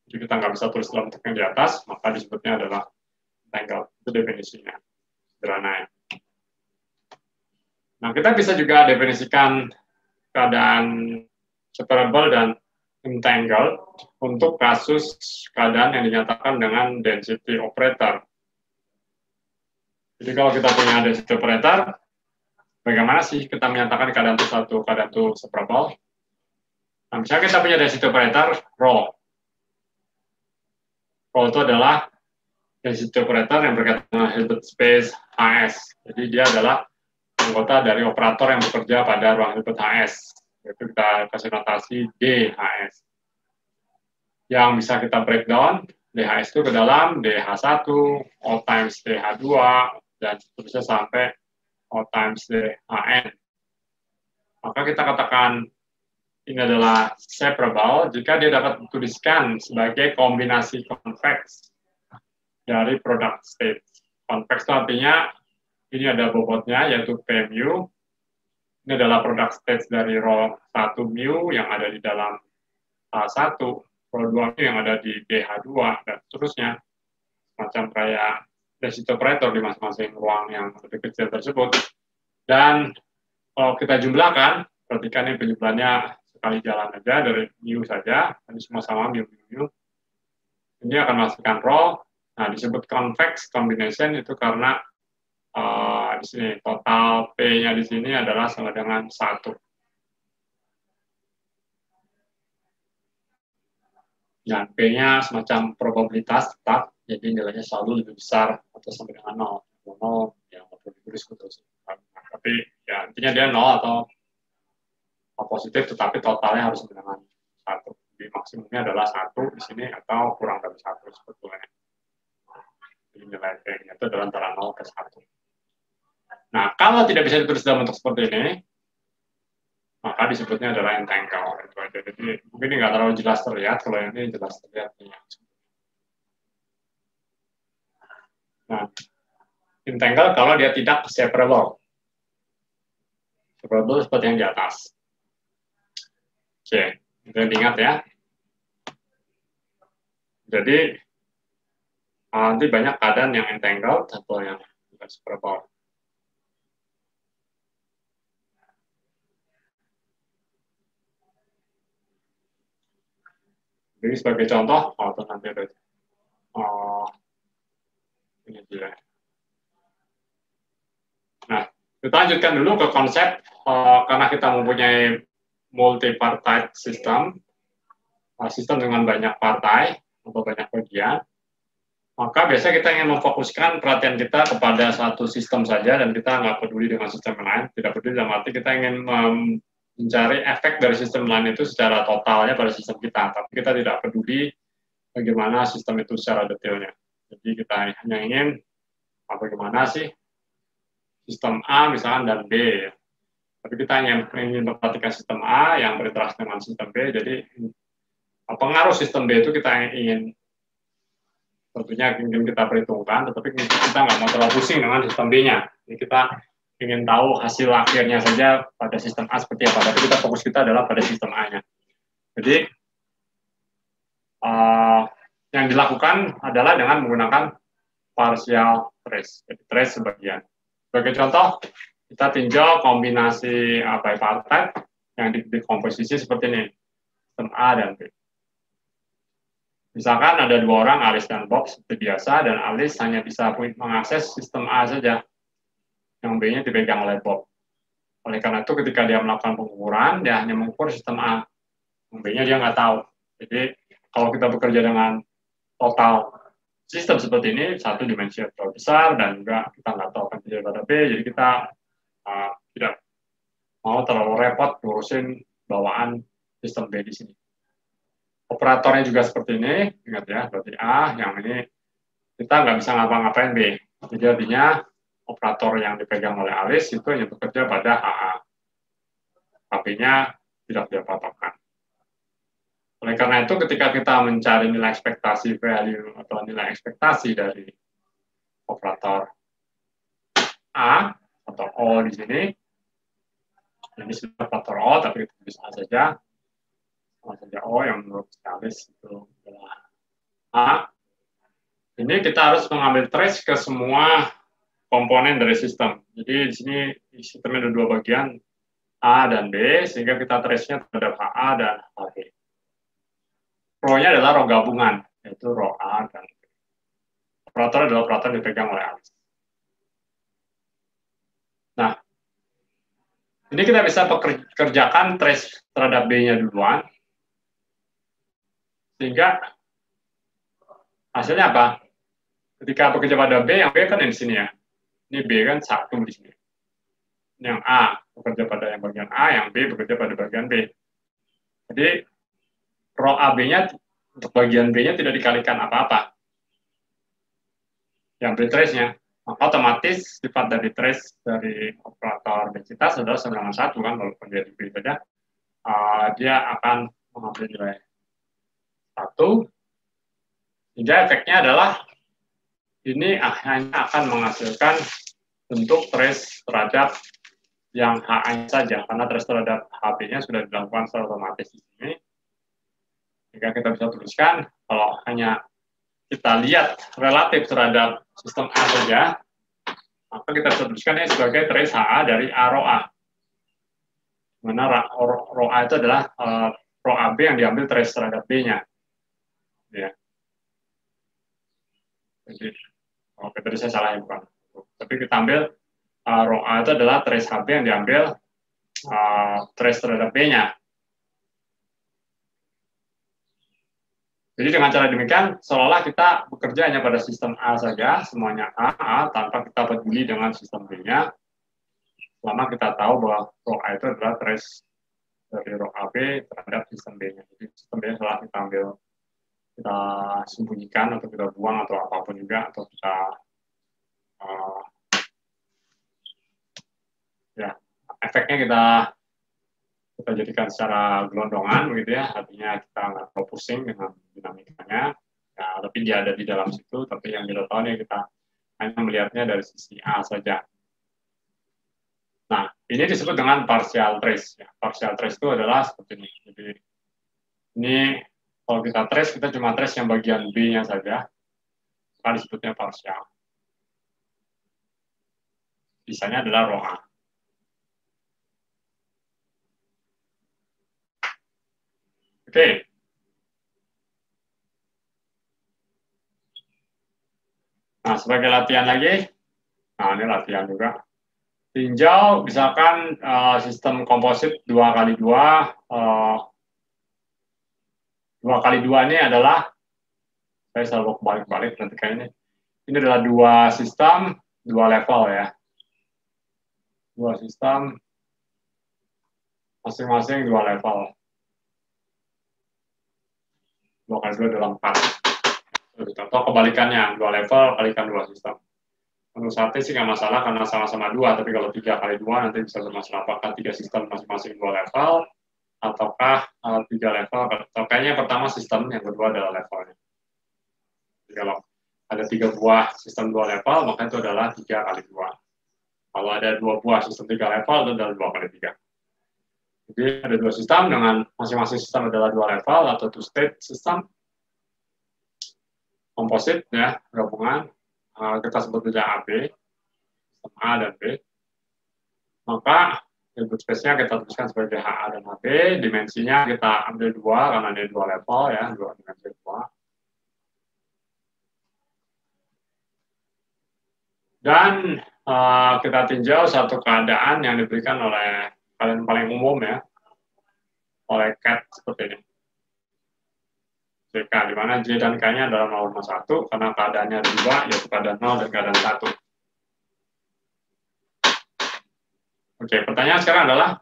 Jadi kita nggak bisa tulis dalam bentuk yang di atas, maka disebutnya adalah entangled. Itu definisinya. Sederhana ya. Nah, kita bisa juga definisikan keadaan separable dan entangled untuk kasus keadaan yang dinyatakan dengan density operator. Jadi kalau kita punya density operator, bagaimana sih kita menyatakan keadaan itu satu, keadaan itu separable? Nah, misalnya kita punya density operator rho. Rho itu adalah density operator yang berkaitan dengan Hilbert space HS. Jadi dia adalah anggota dari operator yang bekerja pada ruang Hilbert HS. Yaitu kita kasih notasi DHS. Yang bisa kita breakdown, DHS itu ke dalam DH1, O times DH2, dan seterusnya sampai O times DHN. Maka kita katakan ini adalah separable jika dia dapat dituliskan sebagai kombinasi convex dari product state. Convex itu artinya ini ada bobotnya yaitu P mu. Ini adalah product state dari rho 1 mu yang ada di dalam H1, rho 2 mu yang ada di DH2, dan seterusnya. Semacam kayak density operator di masing-masing ruang yang lebih kecil tersebut. Dan kalau kita jumlahkan, perhatikan ini penjumlahannya sekali jalan aja dari mu saja, ini semua sama mu. Ini akan menghasilkan rho. Nah, disebut convex combination itu karena di sini total P-nya di sini adalah sama dengan 1. Dan P-nya semacam probabilitas tetap, jadi nilainya selalu lebih besar atau sampai dengan 0. 0 ya nggak perlu ditulis terus. Tapi ya intinya dia 0 atau positif, tetapi totalnya harus sama dengan 1. Jadi maksimumnya adalah 1 di sini atau kurang dari 1 sebetulnya. Jadi nilai P-nya itu adalah antara 0 ke 1. Nah, kalau tidak bisa ditulis dalam bentuk seperti ini, maka disebutnya adalah entangled. Jadi mungkin ini nggak terlalu jelas terlihat, kalau yang ini jelas terlihat. Nah, entangled kalau dia tidak separable. Separable seperti yang di atas. Oke, itu diingat ya. Jadi, nanti banyak keadaan yang entangled atau yang tidak separable. Jadi sebagai contoh, atau nanti ada ini dia. Nah, kita lanjutkan dulu ke konsep karena kita mempunyai multi-partite system, sistem dengan banyak partai atau banyak bagian. Maka biasanya kita ingin memfokuskan perhatian kita kepada satu sistem saja dan kita nggak peduli dengan sistem lain. Tidak peduli dalam arti kita ingin mencari efek dari sistem lain itu secara totalnya pada sistem kita, tapi kita tidak peduli bagaimana sistem itu secara detailnya. Jadi kita hanya ingin bagaimana sih sistem A misalkan dan B. Tapi kita hanya ingin memperhatikan sistem A yang berinteraksi dengan sistem B. Jadi pengaruh sistem B itu kita ingin tentunya ingin kita perhitungkan, tetapi kita nggak mau terlalu pusing dengan sistem B-nya. Jadi kita ingin tahu hasil akhirnya saja pada sistem A seperti apa, tapi kita fokus kita adalah pada sistem A-nya. Jadi yang dilakukan adalah dengan menggunakan partial trace, jadi trace sebagian. Sebagai contoh, kita tinjau kombinasi bipartite yang dikomposisi seperti ini, sistem A dan B. Misalkan ada dua orang, Alice dan Bob seperti biasa, dan Alice hanya bisa mengakses sistem A saja, yang B-nya dipegang oleh Bob. Oleh karena itu, ketika dia melakukan pengukuran, dia hanya mengukur sistem A, yang B-nya dia nggak tahu. Jadi, kalau kita bekerja dengan total sistem seperti ini, satu dimensi terlalu besar, dan juga kita nggak tahu akan terjadi pada B, jadi kita tidak mau terlalu repot ngurusin bawaan sistem B di sini. Operatornya juga seperti ini, ingat ya, berarti A, yang ini kita nggak bisa ngapa-ngapain B. Jadi artinya operator yang dipegang oleh Alice itu hanya bekerja pada HA. HP-nya tidak diapa-apakan. Oleh karena itu, ketika kita mencari nilai ekspektasi value atau nilai ekspektasi dari operator A atau O di sini, ini sudah operator O, tapi kita bisa saja O yang menurut Alice itu adalah A. Ini kita harus mengambil trace ke semua komponen dari sistem. Jadi di sini sistemnya ada dua bagian, A dan B, sehingga kita trace-nya terhadap HA dan HB. Row-nya adalah row gabungan, yaitu row A dan B. Operator adalah operator yang dipegang oleh Alice. Nah, ini kita bisa kerjakan trace terhadap B-nya duluan, sehingga hasilnya apa? Ketika bekerja pada B, yang B kan di sini ya. Ini B kan satu di sini. Yang A bekerja pada yang bagian A, yang B bekerja pada bagian B. Jadi, row AB-nya untuk bagian B-nya tidak dikalikan apa-apa. Yang B trace-nya. Maka otomatis sifat dari trace dari operator densitas adalah 91 kan, walaupun dia di B saja. Dia akan mengambil nilai 1. Sehingga efeknya adalah ini hanya akan menghasilkan bentuk trace terhadap yang HA saja, karena trace terhadap HB-nya sudah dilakukan secara otomatis di sini. Jika kita bisa tuliskan, kalau hanya kita lihat relatif terhadap sistem A saja, maka kita bisa tuliskan ini sebagai trace HA dari A row A. Dimana row A itu adalah row AB yang diambil trace terhadap B-nya. Ya. Jadi, oke, tadi saya salah ya, bukan. Tapi kita ambil row A itu adalah trace HB yang diambil trace terhadap B-nya. Jadi dengan cara demikian, seolah-olah kita bekerja hanya pada sistem A saja, semuanya A, tanpa kita peduli dengan sistem B-nya, selama kita tahu bahwa row A itu adalah trace dari row AB terhadap sistem B-nya. Jadi sistem B-nya setelah kita ambil, kita sembunyikan, atau kita buang, atau apapun juga, atau kita ya, efeknya kita jadikan secara gelondongan begitu ya, artinya kita nggak terlalu pusing dengan dinamikanya ya, tapi dia ada di dalam situ, tapi yang kita tahu nih kita hanya melihatnya dari sisi A saja. Nah, ini disebut dengan partial trace ya. Partial trace itu adalah seperti ini. Jadi ini kalau kita trace, kita cuma trace yang bagian B-nya saja, maka disebutnya partial. Sisanya adalah row A. Oke. Nah, sebagai latihan lagi, nah ini latihan juga. Tinjau, misalkan sistem komposit 2x2, 2x2 ini adalah, saya selalu balik-balik nanti kayaknya, ini adalah dua sistem, dua level ya. Dua sistem, masing-masing dua level. 2x2 adalah 4. Contoh kebalikannya, 2 level kalikan 2 sistem. Menurut saya sih nggak masalah karena sama-sama 2, tapi kalau 3x2 nanti bisa bermasalah apakah 3 sistem masing-masing 2 level, ataukah 3 level, atau kayaknya pertama sistem, yang kedua adalah levelnya. Jadi kalau ada 3 buah sistem 2 level, maka itu adalah 3x2. Kalau ada 2 buah sistem 3 level, itu adalah 2x3. Jadi ada 2 sistem dengan masing-masing sistem adalah 2 level atau 2-state system. komposit ya, gabungan, kita sebut saja AB, A dan B, maka input space-nya kita tuliskan sebagai HA dan HB, dimensinya kita ambil 2 karena ada 2 level ya, 2 dimensi 2. Dan kita tinjau satu keadaan yang diberikan oleh kalian paling umum ya, oleh CAT seperti ini. JK, di mana J dan K-nya adalah 0,1, karena keadaannya ada 2, yaitu keadaan 0 dan keadaan 1. Oke, pertanyaan sekarang adalah,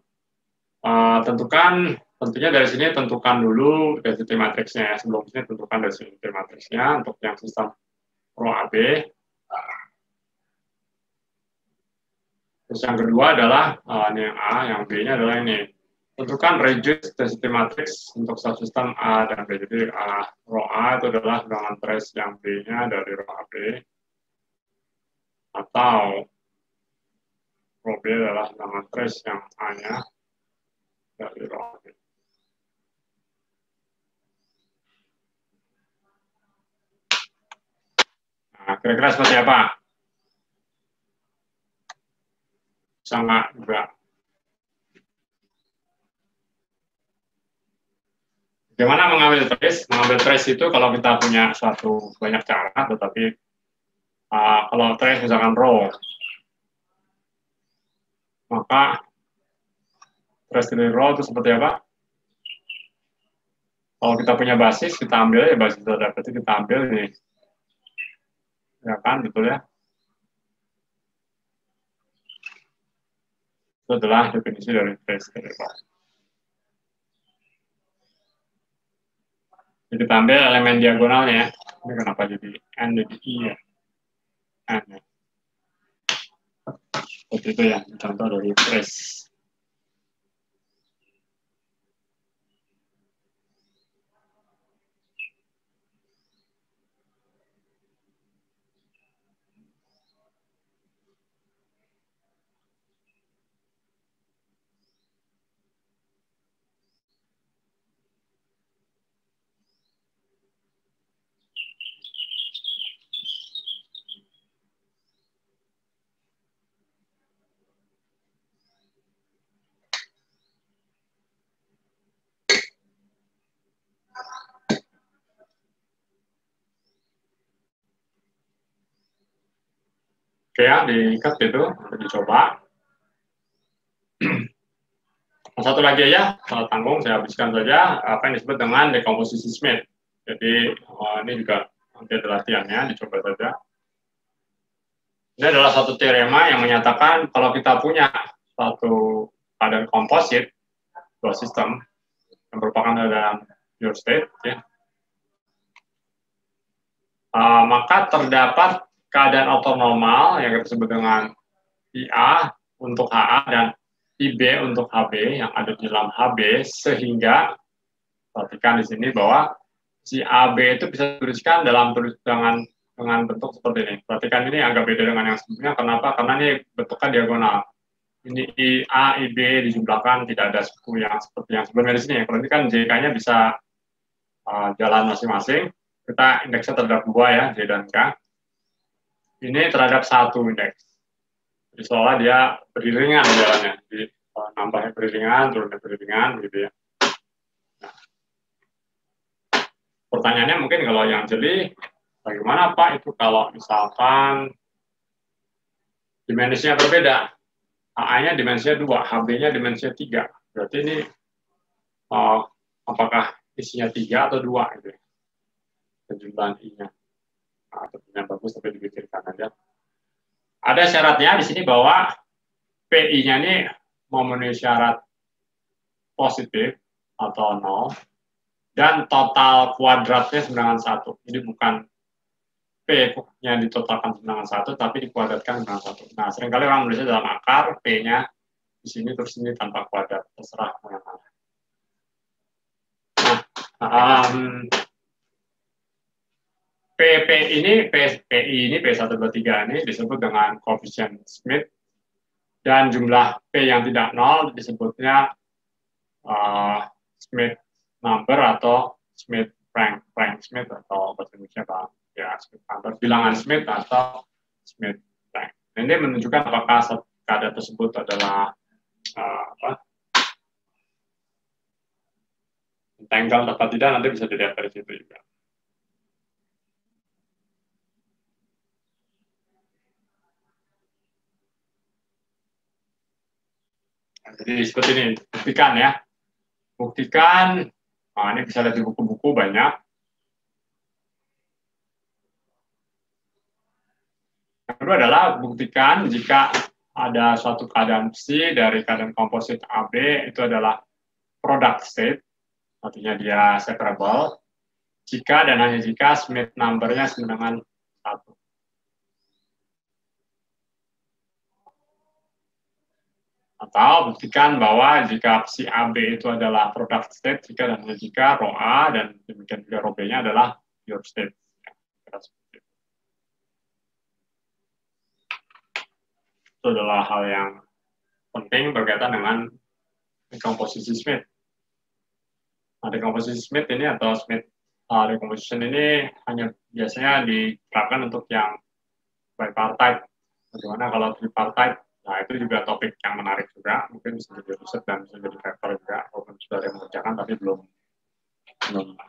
tentunya dari sini tentukan dulu density matrixnya ya, sebelum sini tentukan density matrixnya untuk yang sistem Rho AB. Terus yang kedua adalah, ini yang A, yang B-nya adalah ini. Tentukan reduced density matrix untuk subsistem A dan B. Jadi rho A itu adalah bilangan trace yang B-nya dari rho AB, atau rho B adalah bilangan trace yang A-nya dari rho AB. Nah, kira-kira seperti apa? Sama juga. Bagaimana mengambil trace? Mengambil trace itu kalau kita punya suatu banyak cara, tetapi kalau trace misalkan row, maka trace dari row itu seperti apa? Kalau kita punya basis, kita ambil ya basis terdapat itu kita ambil ini, ya kan, betul ya? Itu adalah definisi dari trace dari row. Jadi kita ambil elemen diagonalnya ya. Ini kenapa jadi N jadi I ya? N ya. Seperti itu ya, contoh dari trace. Oke ya, diikat gitu, dicoba. Satu lagi aja, tanggung saya habiskan saja apa yang disebut dengan dekomposisi Smith. Jadi ini juga nanti ada latihannya, dicoba saja. Ini adalah satu teorema yang menyatakan kalau kita punya suatu keadaan komposit dua sistem yang merupakan dalam pure state, ya, maka terdapat keadaan ortonormal yang kita sebut dengan IA untuk HA dan IB untuk HB yang ada di dalam HB, sehingga perhatikan di sini bahwa si AB itu bisa dituliskan dalam dengan bentuk seperti ini. Perhatikan ini agak beda dengan yang sebelumnya. Kenapa? Karena ini bentuknya diagonal. Ini IA, IB dijumlahkan, tidak ada suku yang seperti yang sebelumnya di sini. Kalau ini kan JK-nya bisa jalan masing-masing. Kita indeksnya terhadap 2 ya, J dan K. Ini terhadap 1 indeks. Jadi seolah dia beriringan jalannya. Jadi nambahnya beriringan, turunnya beriringan, gitu ya. Nah, pertanyaannya mungkin kalau yang jeli, bagaimana Pak itu kalau misalkan dimensinya berbeda? AA-nya dimensinya 2, HB-nya dimensinya 3. Berarti ini apakah isinya 3 atau 2 gitu ya? Penjumlahan I-nya. Nah, yang bagus tapi dipikirkan aja. Ada syaratnya di sini bahwa PI-nya ini memenuhi syarat positif atau 0 dan total kuadratnya sama dengan 1. Jadi bukan P-nya ditotalkan sama dengan 1 tapi dikuadratkan dengan 1. Nah, seringkali orang menulisnya dalam akar, P-nya di sini terus ini tanpa kuadrat, terserah mau yang mana. Nah, PI ini P1, 2, 3 ini disebut dengan koefisien Smith, dan jumlah P yang tidak 0 disebutnya Smith number atau Smith Frank Smith atau bahasa Indonesia Pak. ya bilangan Smith atau Smith rank. Ini menunjukkan apakah keadaan tersebut adalah entangled atau tidak, nanti bisa dilihat dari situ juga. Nah, jadi seperti ini, buktikan ya. Buktikan, nah ini bisa lihat di buku-buku banyak. Yang kedua adalah buktikan jika ada suatu keadaan psi dari keadaan komposit AB itu adalah product state, artinya dia separable, jika dan hanya jika Smith number-nya sama dengan 1. Atau buktikan bahwa jika psi AB itu adalah product state, jika dan hanya jika rho A dan demikian juga rho B-nya adalah pure state. Itu adalah hal yang penting berkaitan dengan dekomposisi Smith. Nah, dekomposisi Smith ini atau Smith decomposition ini hanya biasanya diterapkan untuk yang bipartite. Bagaimana kalau tripartite? Nah, itu juga topik yang menarik juga. Mungkin bisa jadi riset dan bisa jadi paper juga. Walaupun sudah ada yang mengerjakan, tapi belum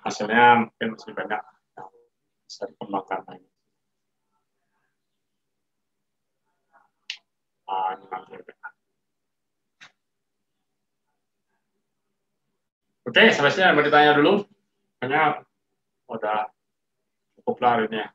hasilnya mungkin masih banyak yang bisa dikembangkan lagi. Ini nanti. Oke, sampai sini mau ditanya dulu. Kayaknya udah cukup lah ini ya.